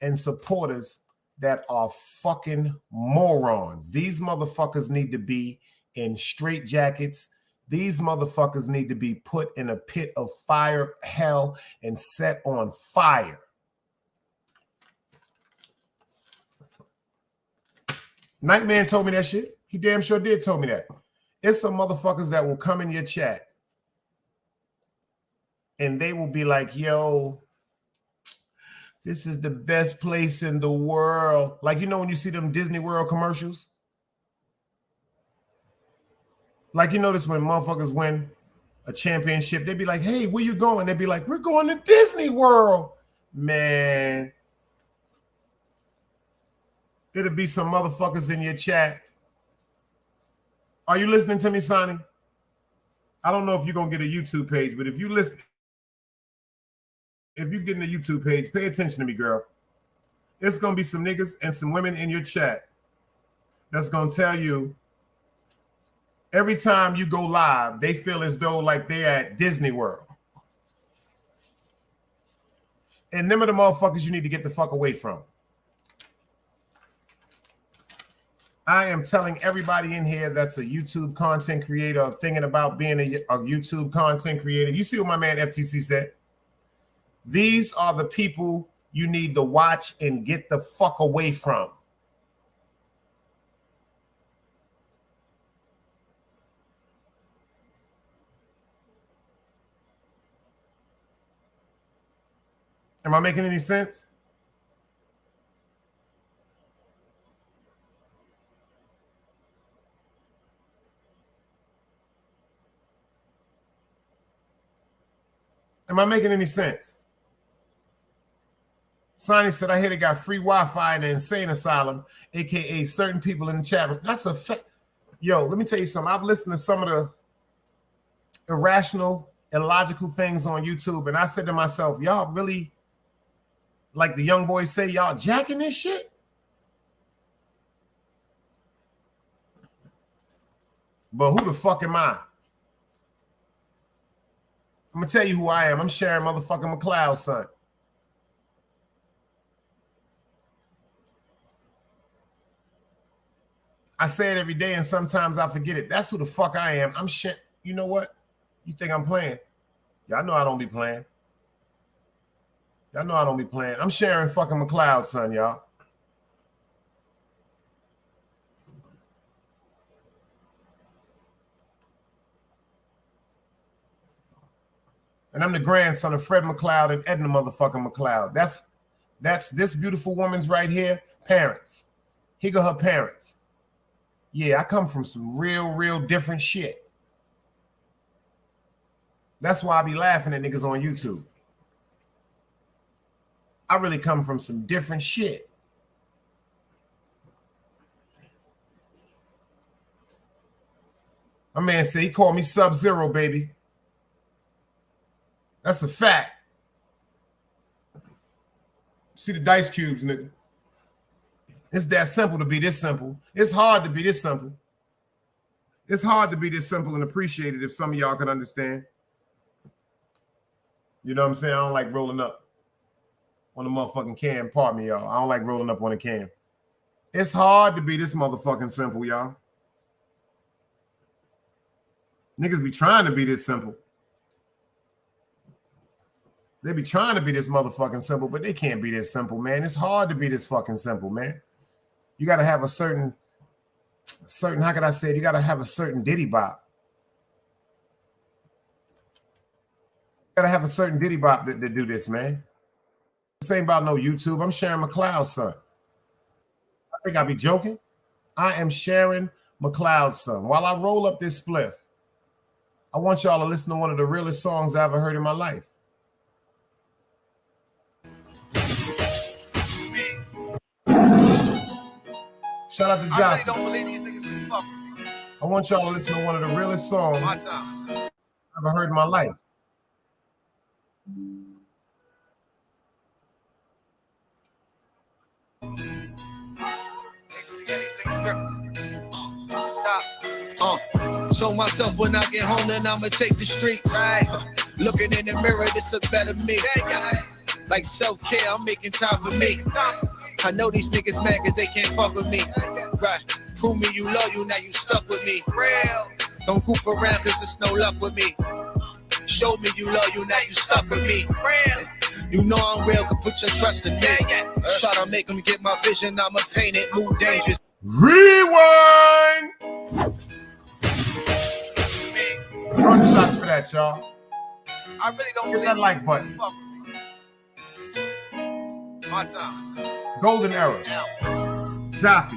and supporters that are fucking morons. These motherfuckers need to be in straitjackets. These motherfuckers need to be put in a pit of fire, hell, and set on fire. Nightman told me that shit. He damn sure did tell me that. It's some motherfuckers that will come in your chat and they will be like, yo, this is the best place in the world. Like, you know, when you see them Disney World commercials, like, you notice when motherfuckers win a championship, they'd be like, hey, where you going? They'd be like, we're going to Disney World. Man, It'll be some motherfuckers in your chat. Are you listening to me, Sonny? I don't know if you're going to get a YouTube page, but if you listen, if you get in a YouTube page, pay attention to me, girl. It's going to be some niggas and some women in your chat that's going to tell you every time you go live, they feel as though like they're at Disney World. And them are the motherfuckers you need to get the fuck away from. I am telling everybody in here that's a YouTube content creator thinking about being a YouTube content creator. You see what my man FTC said? These are the people you need to watch and get the fuck away from. Am I making any sense? Am I making any sense? Sonny said, I hear they got free Wi-Fi in the insane asylum, aka certain people in the chat room. That's a fact. Yo, let me tell you something. I've listened to some of the irrational, illogical things on YouTube, and I said to myself, y'all really, like the young boys say, y'all jacking this shit? But who the fuck am I? I'm gonna tell you who I am. I'm Sharon motherfucking McLeod's son. I say it every day, and sometimes I forget it. That's who the fuck I am. I'm shit. You know what? You think I'm playing? Y'all know I don't be playing. Y'all know I don't be playing. I'm Sharon fucking McLeod's son, y'all. And I'm the grandson of Fred McLeod and Edna motherfucking McLeod. That's this beautiful woman's right here, parents. Here go her parents. Yeah, I come from some real different shit. That's why I be laughing at niggas on YouTube. I really come from some different shit. My man said he called me Sub-Zero, baby. That's a fact. See the dice cubes, nigga. It's that simple to be this simple. It's hard to be this simple. It's hard to be this simple and appreciate it if some of y'all could understand. You know what I'm saying? I don't like rolling up on the motherfucking cam. Pardon me, y'all. I don't like rolling up on a cam. It's hard to be this motherfucking simple, y'all. Niggas be trying to be this simple. They be trying to be this motherfucking simple, but they can't be this simple, man. It's hard to be this fucking simple, man. You got to have a certain, how could I say it? You got to have a certain diddy bop. You got to have a certain diddy bop to do this, man. This ain't about no YouTube. I'm Sharon McLeod's son. I think I be joking. I am Sharon McLeod's son. While I roll up this spliff, I want y'all to listen to one of the realest songs I ever heard in my life. Shout out to Josh. I really don't believe these niggas can fuck with me. I want y'all to listen to one of the realest songs I've ever heard in my life. Show myself when I get home, then I'ma take the streets. Right. Looking in the mirror, this a better me. Like self-care, I'm making time for me. I know these niggas mad cause they can't fuck with me. Right. Prove me you loyal, now you stuck with me. Real. Don't goof around cause there's no luck with me. Show me you loyal, now you stuck with me. Real. You know I'm real, can put your trust in me. Try to make them get my vision, I'ma paint it, move dangerous. Rewind! Gunshots for that, y'all. I really don't hit that like button. My time. Golden era. Jaffe.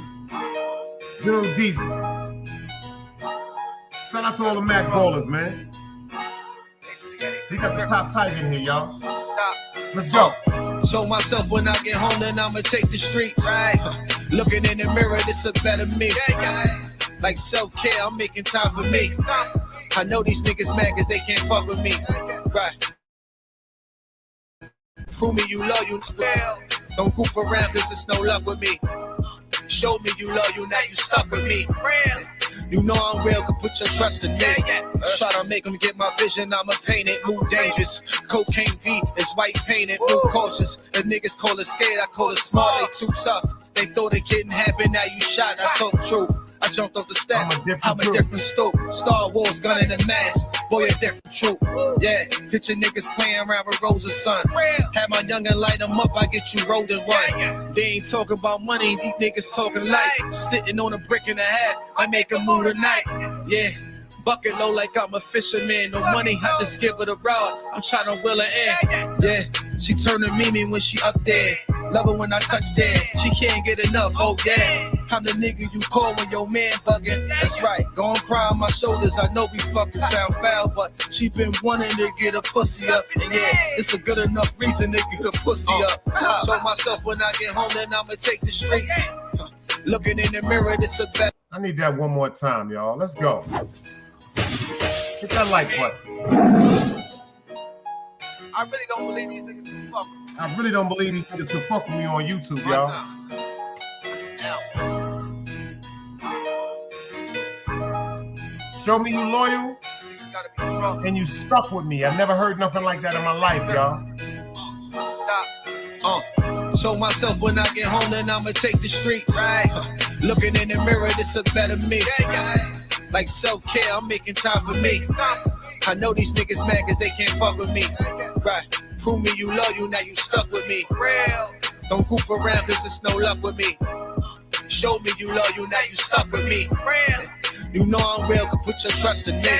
General Diesel. Shout out to all the Mac ballers, man. We got the top tiger in here, y'all. Let's go. Show myself when I get home, then I'ma take the streets. Right. Looking in the mirror, this a better me. Like self-care, I'm making time for me. I know these niggas mad cause they can't fuck with me. Right. Prove me you loyal. Don't goof around cause it's no luck with me. Show me you loyal, now you stuck with me. You know I'm real, can put your trust in me. Try to make them get my vision, I'ma paint it. Move dangerous, cocaine V is white painted. Move cautious, the niggas call it scared, I call it smart. They too tough, they thought it couldn't happen, now you shot. I talk truth, I jumped off the step, I'm a different stoop. Star Wars, gun in the mask, boy a different troop. Yeah, picture niggas playing around with Rosa's son. Have my youngin' light them up, I get you rolled in one. They ain't talking about money, these niggas talking light. Sitting on a brick and a half, I make a move tonight. Yeah, bucket low like I'm a fisherman. No money, I just give her the rod. I'm tryna wheel her in. Yeah, she turning Mimi when she up there. Love her when I touch there. She can't get enough, oh yeah. I'm the nigga you call when your man bugging. That's right, gon' cry on my shoulders. I know we fucking sound foul, but she been wanting to get a pussy up. And yeah, it's a good enough reason to get a pussy up. So myself when I get home, then I'ma take the streets. Looking in the mirror, this a better. I need that one more time, y'all. Let's go. Hit that like button. I really don't believe these niggas can fuck with me. I really don't believe these niggas can fuck with me on YouTube, y'all. Show me you loyal, and you stuck with me. I've never heard nothing like that in my life, y'all. Show myself when I get home, then I'ma take the streets. Looking in the mirror, this a better me. Like self-care, I'm making time for me. I know these niggas mad cause they can't fuck with me. Right, prove me you loyal, now you stuck with me. Don't goof around cause it's no luck with me. Show me you loyal, now you stuck with me. You know I'm real, can put your trust in me.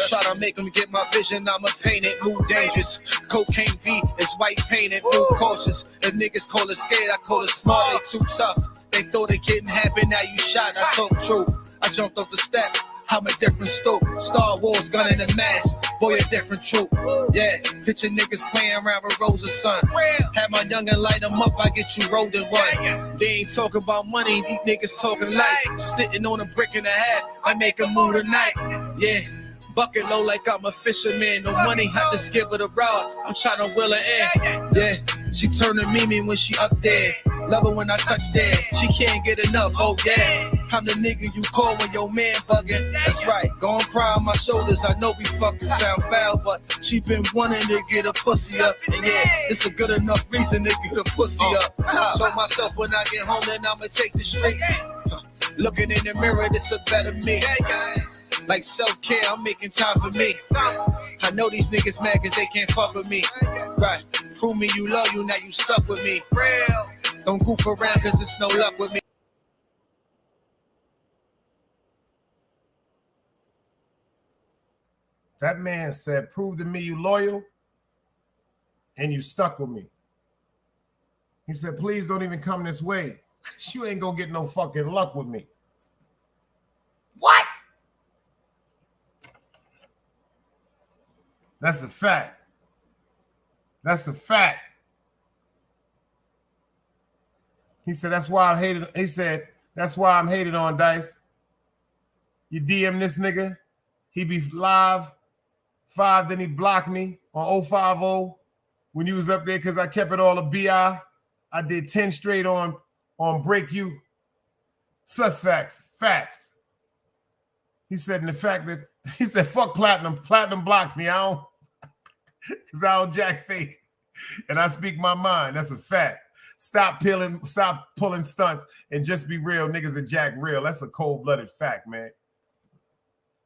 Try to make them get my vision, I'ma paint it. Move dangerous, cocaine V is white painted. Move cautious, the niggas call it scared, I call it smart. They too tough, they thought it couldn't happen, now you shot. I talk truth, I jumped off the step, I'm a different stoop. Star Wars, gun in the mask, boy a different troop. Yeah, picture niggas playing around with Rosa's son. Have my youngin' light them up, I get you rolled in one. They ain't talking about money, these niggas talking light. Sitting on a brick and a half, I make a move tonight. Yeah, bucket low like I'm a fisherman. No money, I just give her the rod. I'm tryna wheel her in. Yeah, she turning Mimi when she up there. Love her when I touch there. She can't get enough, oh yeah. I'm the nigga you call when your man bugging. That's right, gon' cry on my shoulders. I know we fucking sound foul, but she been wanting to get a pussy up. And yeah, it's a good enough reason to get a pussy up. So myself when I get home, then I'ma take the streets. Looking in the mirror, this a better me. Like self-care, I'm making time for me. I know these niggas mad cause they can't fuck with me. Right, prove me you loyal, now you stuck with me. Don't goof around cause it's no luck with me. That man said, prove to me you loyal, and you stuck with me. He said, please don't even come this way. You ain't gonna get no fucking luck with me. What? That's a fact. That's a fact. He said, that's why I hated. He said, that's why I'm hated on, Dice. You DM this nigga, he be live 5, then he blocked me on 050 when you was up there because I kept it all a BI. I did 10 straight on Break You. Sus facts. He said, and the fact that he said, fuck Platinum. Platinum blocked me. I don't, because I don't jack fake. And I speak my mind. That's a fact. Stop pulling stunts and just be real. Niggas are jack real. That's a cold-blooded fact, man.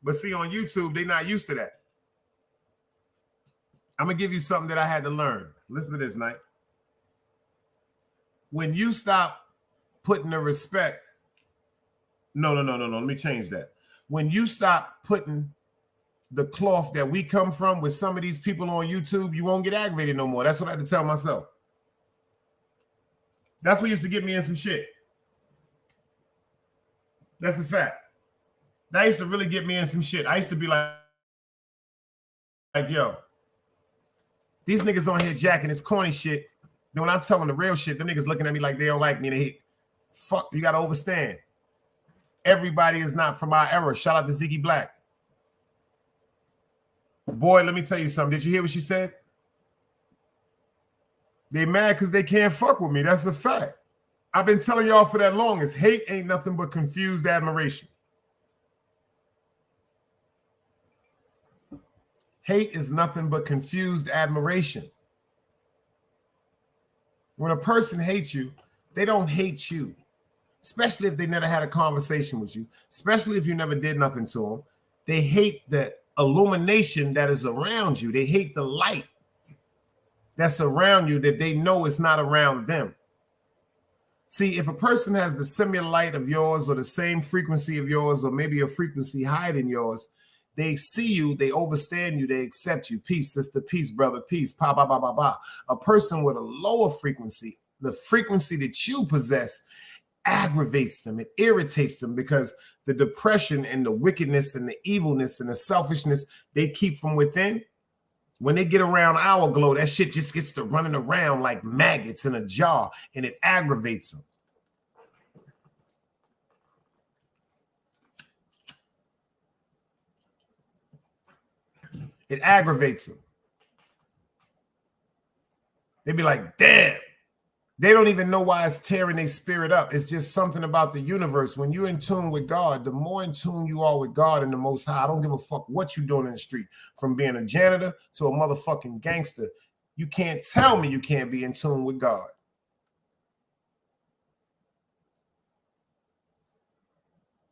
But see, on YouTube, they not used to that. I'm going to give you something that I had to learn. Listen to this, Knight. When you stop putting the respect, no. Let me change that. When you stop putting the cloth that we come from with some of these people on YouTube, you won't get aggravated no more. That's what I had to tell myself. That's what used to get me in some shit. That's a fact. That used to really get me in some shit. I used to be like yo, these niggas on here jacking this corny shit. Then when I'm telling the real shit, the niggas looking at me like they don't like me. They Fuck, you got to understand. Everybody is not from our era. Shout out to Ziggy Black. Boy, let me tell you something. Did you hear what she said? They mad because they can't fuck with me. That's a fact. I've been telling y'all for that longest. Hate ain't nothing but confused admiration. Hate is nothing but confused admiration. When a person hates you, they don't hate you, especially if they never had a conversation with you, especially if you never did nothing to them. They hate the illumination that is around you. They hate the light that's around you that they know is not around them. See, if a person has the similar light of yours or the same frequency of yours or maybe a frequency higher than yours, they see you, they understand you, they accept you. Peace, sister, peace, brother, peace, pa, ba, ba, ba, ba. A person with a lower frequency, the frequency that you possess, aggravates them, it irritates them because the depression and the wickedness and the evilness and the selfishness they keep from within, when they get around our glow, that shit just gets to running around like maggots in a jar and it aggravates them. It aggravates them. They be like, damn. They don't even know why it's tearing their spirit up. It's just something about the universe. When you're in tune with God, the more in tune you are with God and the Most High, I don't give a fuck what you're doing in the street. From being a janitor to a motherfucking gangster, you can't tell me you can't be in tune with God.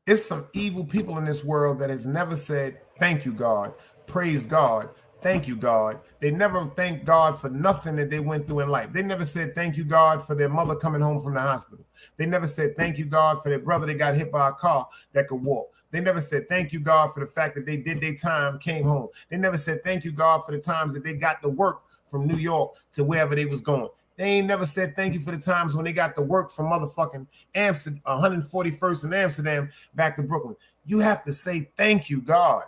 It's some evil people in this world that has never said, thank you, God, praise God, thank you, God. They never thanked God for nothing that they went through in life. They never said, thank you, God, for their mother coming home from the hospital. They never said, thank you, God, for their brother that got hit by a car that could walk. They never said, thank you, God, for the fact that they did their time, came home. They never said, thank you, God, for the times that they got to work from New York to wherever they was going. They ain't never said thank you for the times when they got to work from motherfucking Amsterdam, 141st in Amsterdam back to Brooklyn. You have to say thank you, God.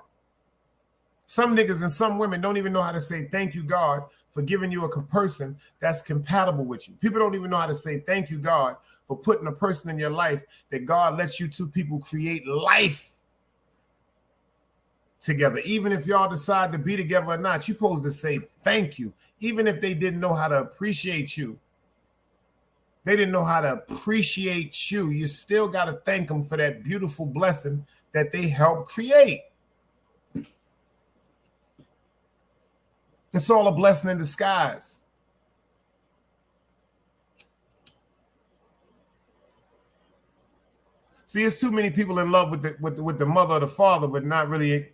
Some niggas and some women don't even know how to say thank you, God, for giving you a person that's compatible with you. People don't even know how to say thank you, God, for putting a person in your life that God lets you two people create life together. Even if y'all decide to be together or not, you're supposed to say thank you. Even if they didn't know how to appreciate you, they didn't know how to appreciate you, you still got to thank them for that beautiful blessing that they helped create. It's all a blessing in disguise. See, there's too many people in love with the mother or the father, but not really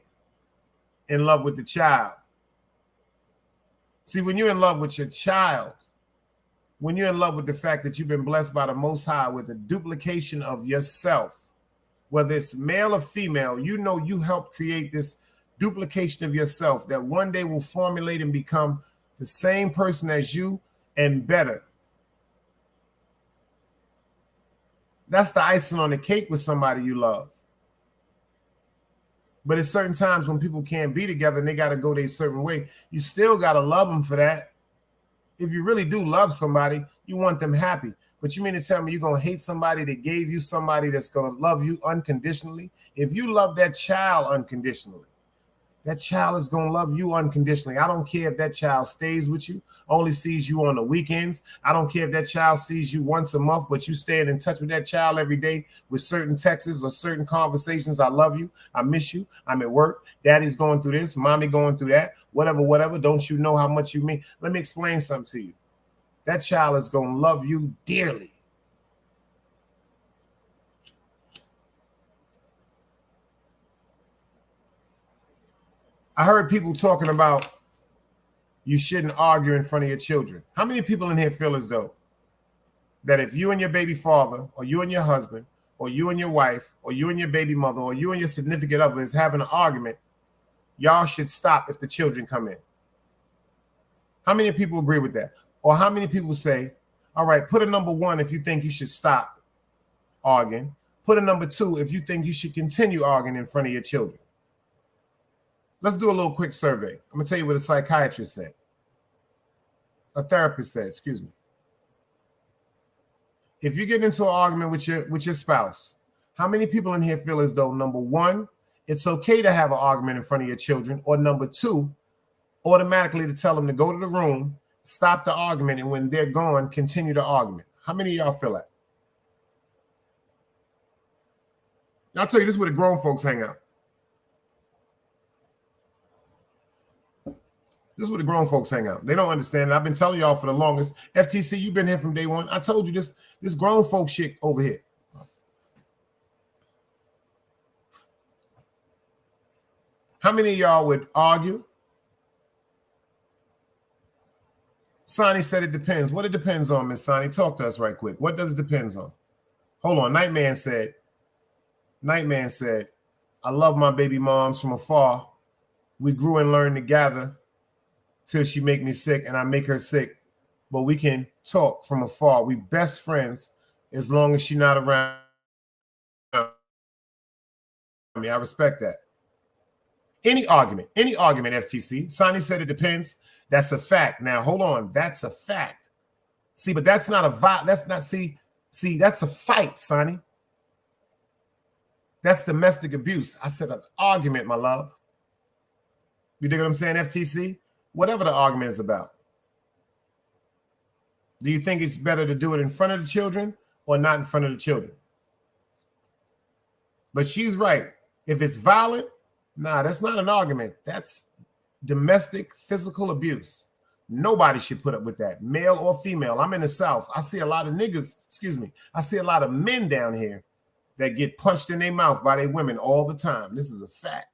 in love with the child. See, when you're in love with your child, when you're in love with the fact that you've been blessed by the Most High with a duplication of yourself, whether it's male or female, you know you helped create this duplication of yourself that one day will formulate and become the same person as you and better. That's the icing on the cake with somebody you love. But at certain times when people can't be together and they got to go their certain way, you still got to love them for that. If you really do love somebody, you want them happy. But you mean to tell me you're going to hate somebody that gave you somebody that's going to love you unconditionally? If you love that child unconditionally, that child is going to love you unconditionally. I don't care if that child stays with you, only sees you on the weekends. I don't care if that child sees you once a month, but you staying in touch with that child every day with certain texts or certain conversations. I love you. I miss you. I'm at work. Daddy's going through this. Mommy going through that. Whatever. Don't you know how much you mean? Let me explain something to you. That child is going to love you dearly. I heard people talking about you shouldn't argue in front of your children. How many people in here feel as though that if you and your baby father or you and your husband or you and your wife or you and your baby mother or you and your significant other is having an argument, y'all should stop if the children come in? How many people agree with that? Or how many people say, all right, put a number 1 if you think you should stop arguing. Put a number 2 if you think you should continue arguing in front of your children. Let's do a little quick survey. I'm going to tell you what a psychiatrist said. A therapist said, excuse me. if you get into an argument with your spouse, how many people in here feel as though, number one, it's okay to have an argument in front of your children, or number two, automatically to tell them to go to the room, stop the argument, and when they're gone, continue the argument? How many of y'all feel that? I'll tell you, this is where the grown folks hang out. This is where the grown folks hang out. They don't understand it. I've been telling y'all for the longest. FTC, you've been here from day one. I told you this grown folk shit over here. How many of y'all would argue? Sonny said it depends. What it depends on, Miss Sonny? Talk to us right quick. What does it depends on? Hold on. Nightman said, I love my baby moms from afar. We grew and learned together till she make me sick and I make her sick. But we can talk from afar. We best friends as long as she's not around me. I respect that. Any argument, FTC. Sonny said it depends. That's a fact. Now, hold on. That's a fact. See, but that's not that's a fight, Sonny. That's domestic abuse. I said an argument, my love. You dig what I'm saying, FTC? Whatever the argument is about. Do you think it's better to do it in front of the children or not in front of the children? But she's right. If it's violent, nah, that's not an argument. That's domestic physical abuse. Nobody should put up with that, male or female. I'm in the South. I see a lot of niggas, I see a lot of men down here that get punched in their mouth by their women all the time. This is a fact.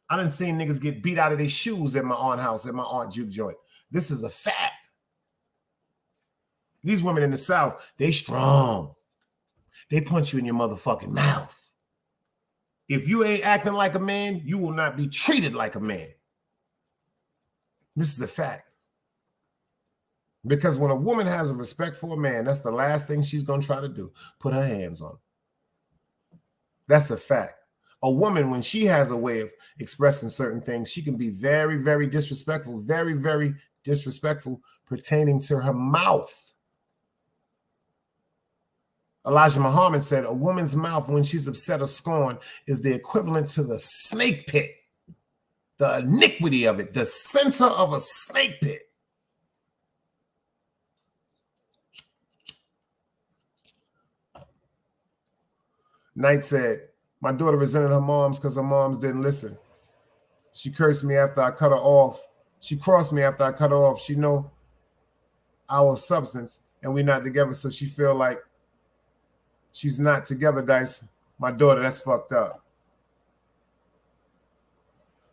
I done seen niggas get beat out of their shoes at my aunt's house, at my aunt juke joint. This is a fact. These women in the South, they strong. They punch you in your motherfucking mouth. If you ain't acting like a man, you will not be treated like a man. This is a fact. Because when a woman has a respect for a man, that's the last thing she's going to try to do. Put her hands on him. That's a fact. A woman, when she has a way of expressing certain things, she can be very, very disrespectful, very, very disrespectful pertaining to her mouth. Elijah Muhammad said, a woman's mouth when she's upset or scorned is the equivalent to the snake pit, the iniquity of it, the center of a snake pit. Knight said, my daughter resented her moms because her moms didn't listen. She cursed me after I cut her off. She crossed me after I cut her off. She know our substance and we're not together, so she feel like she's not together, Dice. My daughter, that's fucked up.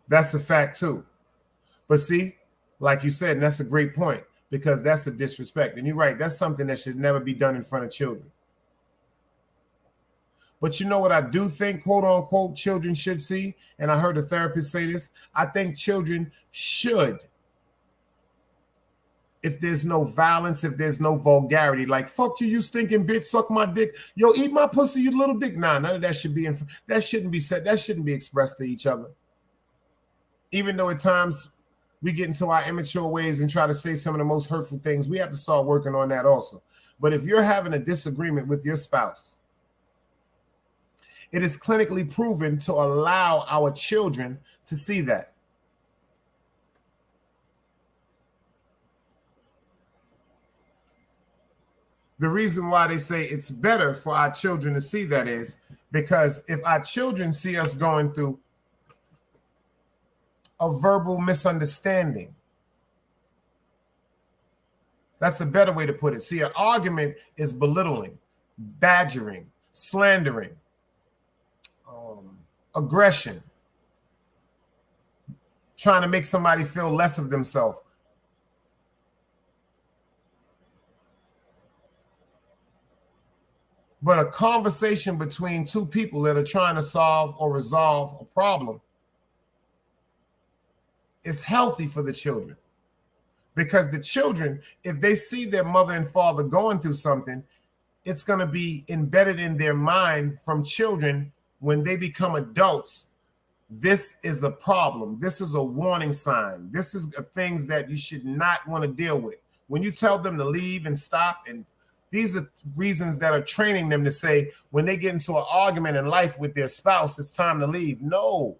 That's a fact too. But see, like you said, and that's a great point, because that's a disrespect. And you're right, that's something that should never be done in front of children. But you know what I do think, quote unquote, children should see? And I heard a therapist say this. I think children should, if there's no violence, if there's no vulgarity, like, fuck you, you stinking bitch, suck my dick. Yo, eat my pussy, you little dick. Nah, none of that should be, that shouldn't be said. That shouldn't be expressed to each other. Even though at times we get into our immature ways and try to say some of the most hurtful things, we have to start working on that also. But if you're having a disagreement with your spouse, it is clinically proven to allow our children to see that. The reason why they say it's better for our children to see that is because if our children see us going through a verbal misunderstanding, that's a better way to put it. See, an argument is belittling, badgering, slandering, aggression, trying to make somebody feel less of themselves. But a conversation between two people that are trying to solve or resolve a problem is healthy for the children. Because the children, if they see their mother and father going through something, it's going to be embedded in their mind from children. When they become adults, this is a problem. This is a warning sign. This is things that you should not want to deal with. When you tell them to leave and stop and These are reasons that are training them to say when they get into an argument in life with their spouse, it's time to leave. No.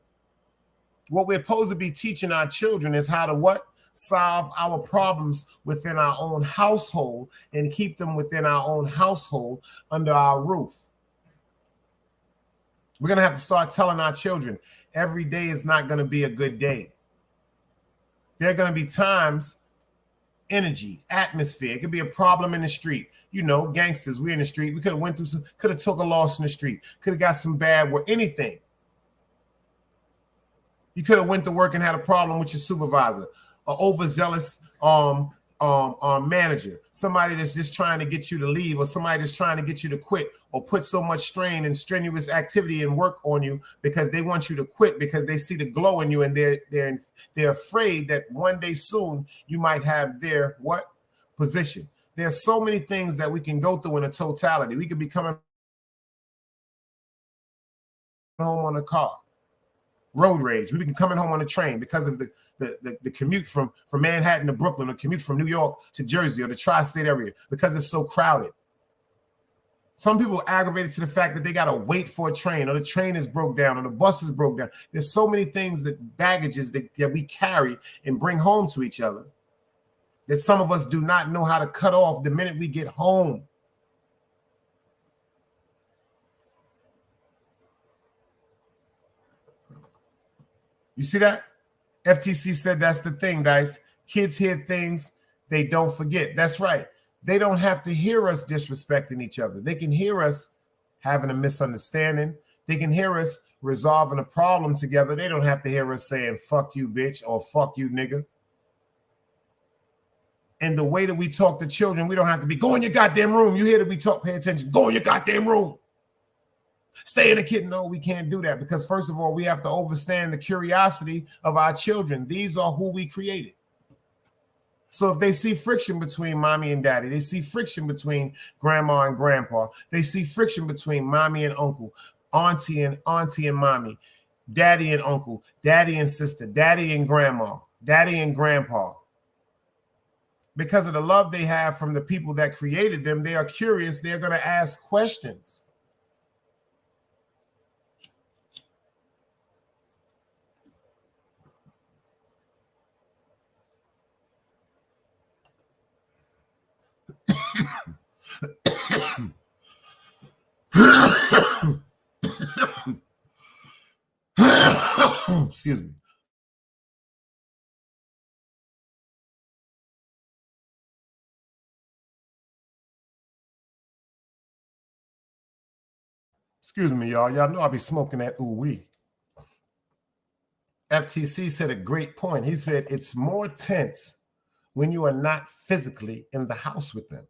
What we're supposed to be teaching our children is how to what? Solve our problems within our own household and keep them within our own household under our roof. We're going to have to start telling our children every day is not going to be a good day. There are going to be times, energy, atmosphere. It could be a problem in the street. You know, gangsters, we're in the street. We could have went through some, could have took a loss in the street. Could have got some bad work, anything. You could have went to work and had a problem with your supervisor, an overzealous manager, somebody that's just trying to get you to leave, or somebody that's trying to get you to quit, or put so much strain and strenuous activity and work on you because they want you to quit because they see the glow in you and they're afraid that one day soon you might have their what? Position. There's so many things that we can go through in a totality. We could be coming home on a car, road rage. We can be coming home on a train because of the commute from Manhattan to Brooklyn, or commute from New York to Jersey or the tri-state area because it's so crowded. Some people are aggravated to the fact that they got to wait for a train, or the train is broke down, or the bus is broke down. There's so many things, that baggages that we carry and bring home to each other, that some of us do not know how to cut off the minute we get home. You see that? FTC said that's the thing, guys. Kids hear things they don't forget. That's right. They don't have to hear us disrespecting each other. They can hear us having a misunderstanding. They can hear us resolving a problem together. They don't have to hear us saying, fuck you, bitch, or fuck you, nigga. And the way that we talk to children, we don't have to be, go in your goddamn room. You hear that we talk, pay attention. Go in your goddamn room. Stay in the kid. No, we can't do that because, first of all, we have to understand the curiosity of our children. These are who we created. So if they see friction between mommy and daddy, they see friction between grandma and grandpa, they see friction between mommy and uncle, auntie and mommy, daddy and uncle, daddy and sister, daddy and grandma, daddy and grandpa. Because of the love they have from the people that created them, they are curious. They're going to ask questions. Excuse me. Excuse me, y'all. Y'all know I be smoking that ooh-wee. FTC said a great point. He said it's more tense when you are not physically in the house with them.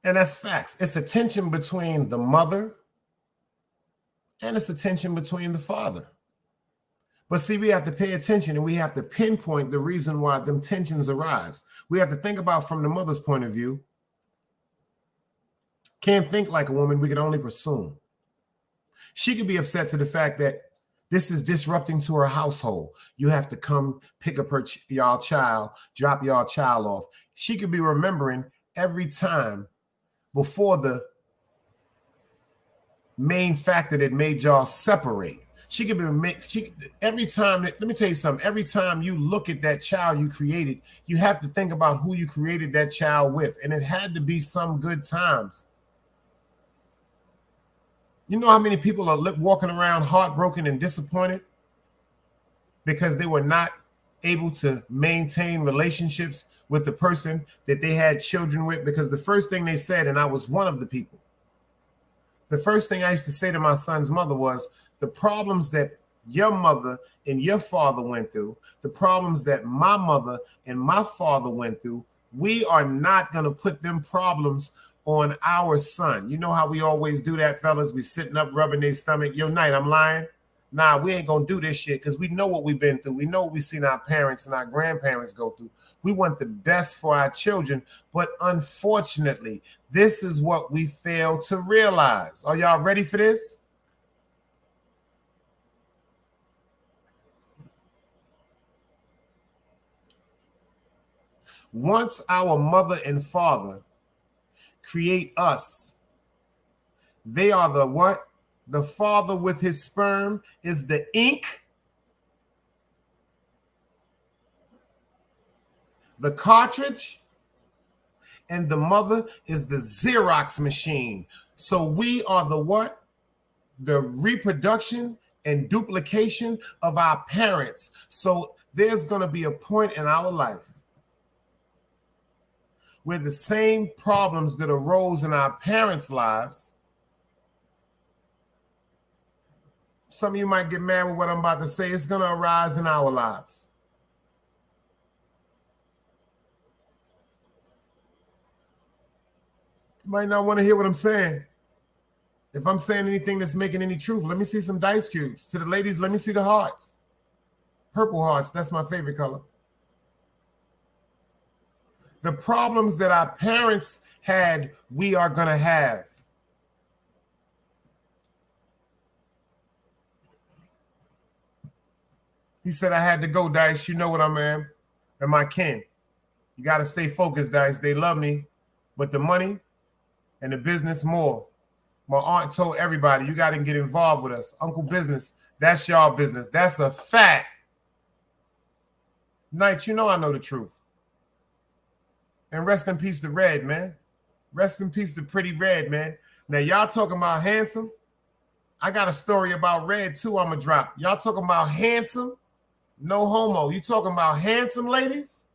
And that's facts. It's a tension between the mother and it's a tension between the father. But see, we have to pay attention and we have to pinpoint the reason why them tensions arise. We have to think about from the mother's point of view. Can't think like a woman, we can only presume. She could be upset to the fact that this is disrupting to her household. You have to come pick up y'all child, drop y'all child off. She could be remembering every time before the main factor that made y'all separate. She could be every time. Let me tell you something. Every time you look at that child you created, you have to think about who you created that child with, and it had to be some good times. You know how many people are walking around heartbroken and disappointed because they were not able to maintain relationships with the person that they had children with? Because the first thing they said, and I was one of the people, the first thing I used to say to my son's mother was, the problems that your mother and your father went through, the problems that my mother and my father went through, we are not going to put them problems on our son. You know how we always do that, fellas? We sitting up rubbing their stomach. Yo, Knight, I'm lying. Nah, we ain't going to do this shit because we know what we've been through. We know what we've seen our parents and our grandparents go through. We want the best for our children, but unfortunately, this is what we fail to realize. Are y'all ready for this? Once our mother and father create us, they are the what? The father with his sperm is the ink, the cartridge, and the mother is the Xerox machine. So we are the what? The reproduction and duplication of our parents. So there's going to be a point in our life where the same problems that arose in our parents' lives, some of you might get mad with what I'm about to say, it's going to arise in our lives. You might not want to hear what I'm saying. If I'm saying anything that's making any truth, let me see some dice cubes. To the ladies, let me see the hearts. Purple hearts, that's my favorite color. The problems that our parents had, we are going to have. He said I had to go, Dice. You know what I am. And my kin. You got to stay focused, Dice. They love me. But the money and the business more. My aunt told everybody, you got to get involved with us. Uncle Business, that's y'all business. That's a fact. Knight, you know I know the truth. And rest in peace to Red, man. Rest in peace to Pretty Red, man. Now, y'all talking about handsome? I got a story about Red, too, I'm going to drop. Y'all talking about handsome? No homo. You talking about handsome, ladies?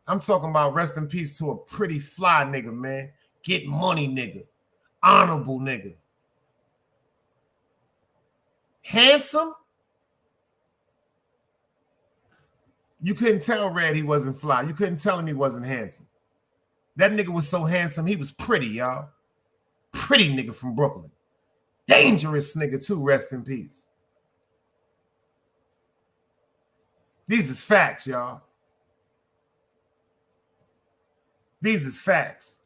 I'm talking about rest in peace to a pretty fly nigga, man. Get money nigga. Honorable nigga. Handsome? You couldn't tell Red he wasn't fly. You couldn't tell him he wasn't handsome. That nigga was so handsome, he was pretty, y'all. Pretty nigga from Brooklyn. Dangerous nigga too, rest in peace. These is facts, y'all. These is facts.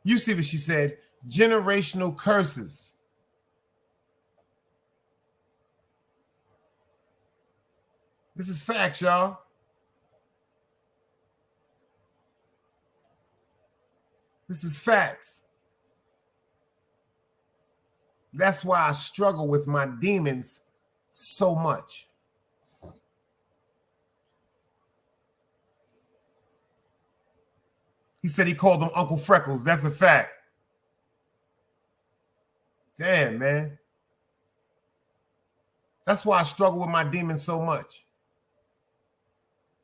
You see what she said? Generational curses. This is facts, y'all. This is facts. That's why I struggle with my demons so much. He said he called them Uncle Freckles. That's a fact. Damn, man. That's why I struggle with my demons so much.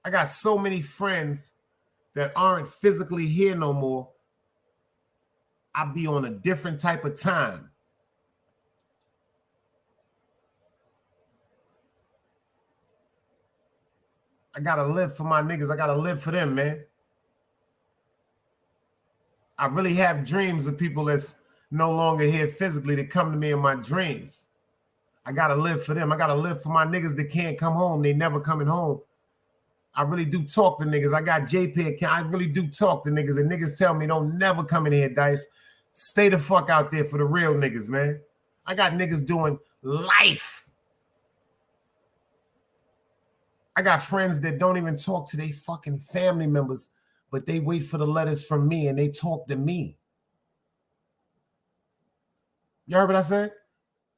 I got so many friends that aren't physically here no more. I be on a different type of time. I gotta live for my niggas. I gotta live for them, man. I really have dreams of people that's no longer here physically that come to me in my dreams. I gotta live for them. I gotta live for my niggas that can't come home. They never coming home. I really do talk to niggas. I got JP. I really do talk to niggas, and niggas tell me don't never come in here, Dice. Stay the fuck out there for the real niggas, man. I got niggas doing life. I got friends that don't even talk to their fucking family members, but they wait for the letters from me and they talk to me. You heard what I said?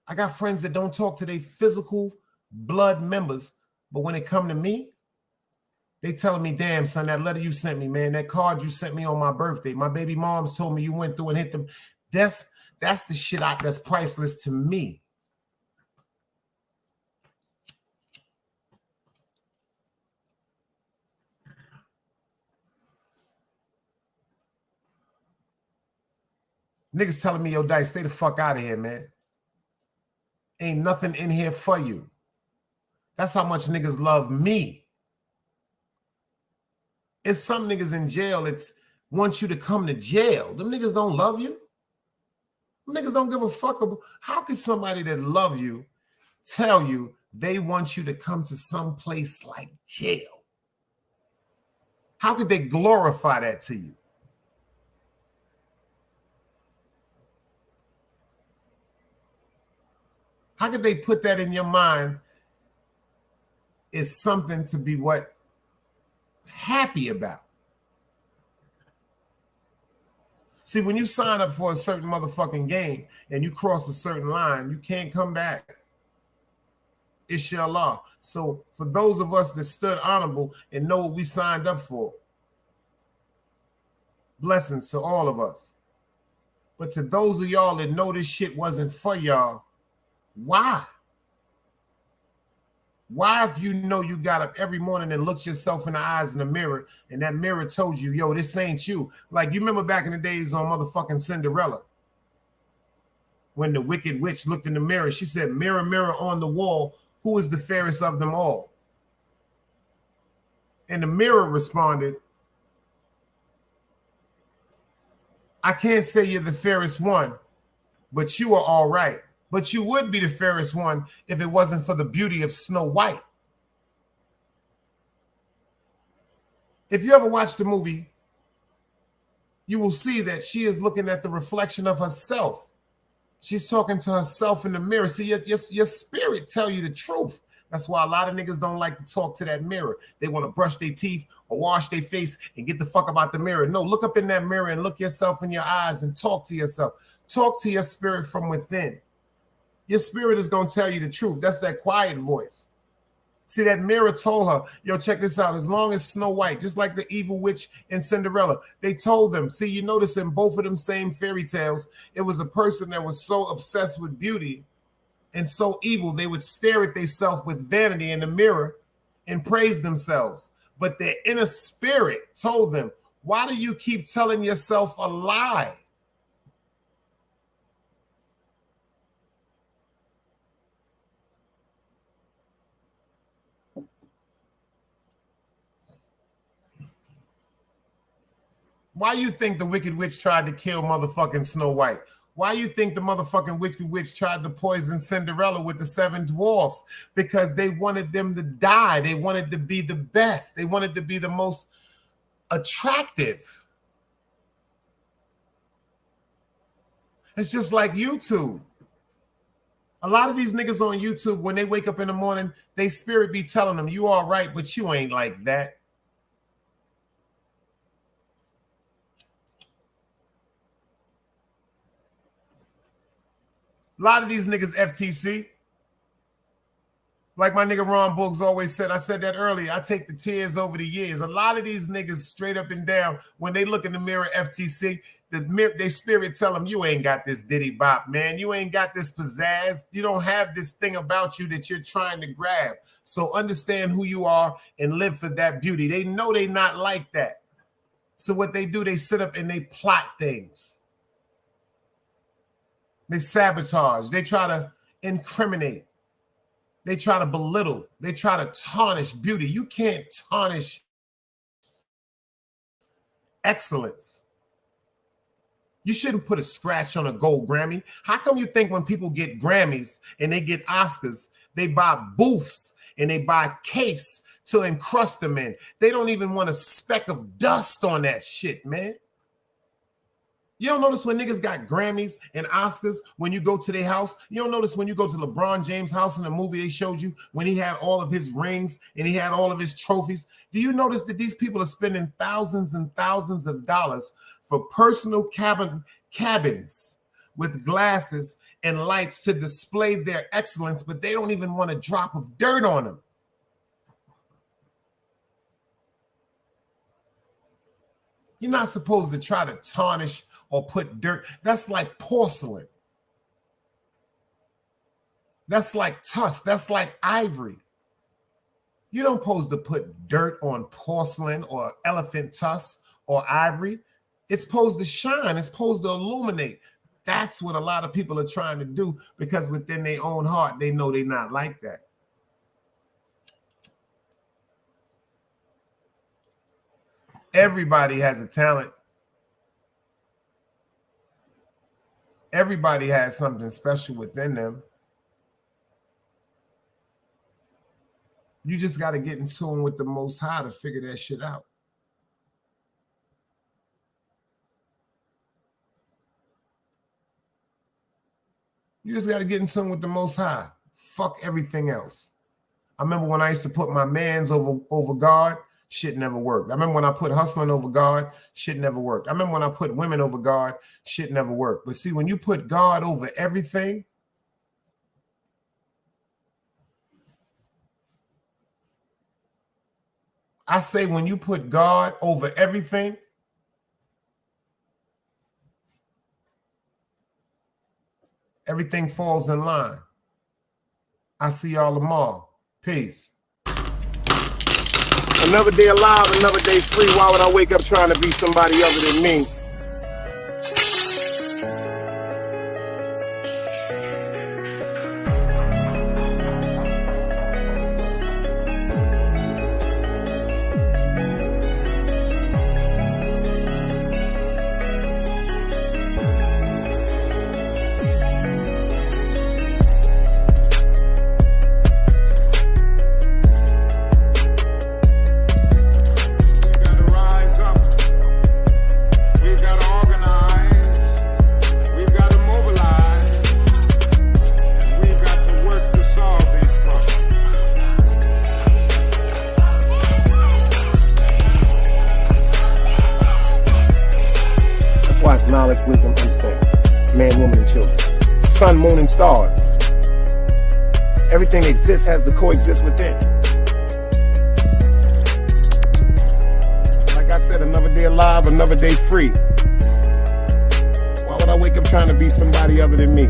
I got friends that don't talk to their physical blood members, but when it come to me, they telling me, damn, son, that letter you sent me, man, that card you sent me on my birthday, my baby moms told me you went through and hit them. That's the shit that's priceless to me. Niggas telling me, yo, Dice, stay the fuck out of here, man. Ain't nothing in here for you. That's how much niggas love me. It's some niggas in jail that's want you to come to jail. Them niggas don't love you. Them niggas don't give a fuck about. How could somebody that love you tell you they want you to come to some place like jail? How could they glorify that to you? How could they put that in your mind is something to be what? Happy about. See, when you sign up for a certain motherfucking game and you cross a certain line, you can't come back. It's your law. So for those of us that stood honorable and know what we signed up for, blessings to all of us. But to those of y'all that know this shit wasn't for y'all, why? Why, if you know you got up every morning and looked yourself in the eyes in the mirror and that mirror told you, yo, this ain't you. Like, you remember back in the days on motherfucking Cinderella when the wicked witch looked in the mirror, she said, mirror, mirror on the wall, who is the fairest of them all? And the mirror responded, I can't say you're the fairest one, but you are all right. But you would be the fairest one if it wasn't for the beauty of Snow White. If you ever watch the movie, you will see that she is looking at the reflection of herself. She's talking to herself in the mirror. See, your spirit tell you the truth. That's why a lot of niggas don't like to talk to that mirror. They want to brush their teeth or wash their face and get the fuck about the mirror. No, look up in that mirror and look yourself in your eyes and talk to yourself. Talk to your spirit from within. Your spirit is going to tell you the truth. That's that quiet voice. See, that mirror told her, yo, check this out. As long as Snow White, just like the evil witch in Cinderella, they told them. See, you notice in both of them same fairy tales, it was a person that was so obsessed with beauty and so evil, they would stare at themselves with vanity in the mirror and praise themselves. But their inner spirit told them, why do you keep telling yourself a lie? Why you think the Wicked Witch tried to kill motherfucking Snow White? Why you think the motherfucking Wicked Witch tried to poison Cinderella with the 7 dwarfs? Because they wanted them to die. They wanted to be the best. They wanted to be the most attractive. It's just like YouTube. A lot of these niggas on YouTube, when they wake up in the morning, they spirit be telling them, you all right, but you ain't like that. A lot of these niggas FTC. Like my nigga Ron Books always said, I said that earlier, I take the tears over the years. A lot of these niggas straight up and down, when they look in the mirror FTC, they spirit tell them, you ain't got this diddy bop, man. You ain't got this pizzazz. You don't have this thing about you that you're trying to grab. So understand who you are and live for that beauty. They know they not like that. So what they do, they sit up and they plot things. They sabotage. They try to incriminate. They try to belittle. They try to tarnish beauty. You can't tarnish excellence. You shouldn't put a scratch on a gold Grammy. How come you think when people get Grammys and they get Oscars, they buy booths and they buy cafes to encrust them in? They don't even want a speck of dust on that shit, man. You don't notice when niggas got Grammys and Oscars when you go to their house? You don't notice when you go to LeBron James' house in the movie they showed you when he had all of his rings and he had all of his trophies? Do you notice that these people are spending thousands and thousands of dollars for personal cabins with glasses and lights to display their excellence, but they don't even want a drop of dirt on them? You're not supposed to try to tarnish or put dirt. That's like porcelain. That's like tusk. That's like ivory. You don't supposed to put dirt on porcelain or elephant tusk or ivory. It's supposed to shine. It's supposed to illuminate. That's what a lot of people are trying to do, because within their own heart, they know they're not like that. Everybody has a talent. Everybody has something special within them. You just got to get in tune with the Most High to figure that shit out. You just got to get in tune with the Most High. Fuck everything else. I remember when I used to put my mans over God, shit never worked. I remember when I put hustling over God, shit never worked. I remember when I put women over God, shit never worked. But see, when you put God over everything, I say when you put God over everything, everything falls in line. I see y'all tomorrow. Peace. Another day alive, another day free. Why would I wake up trying to be somebody other than me? Knowledge, wisdom, understanding. Man, woman, and children. Sun, moon, and stars. Everything exists has to coexist within. Like I said, another day alive, another day free. Why would I wake up trying to be somebody other than me?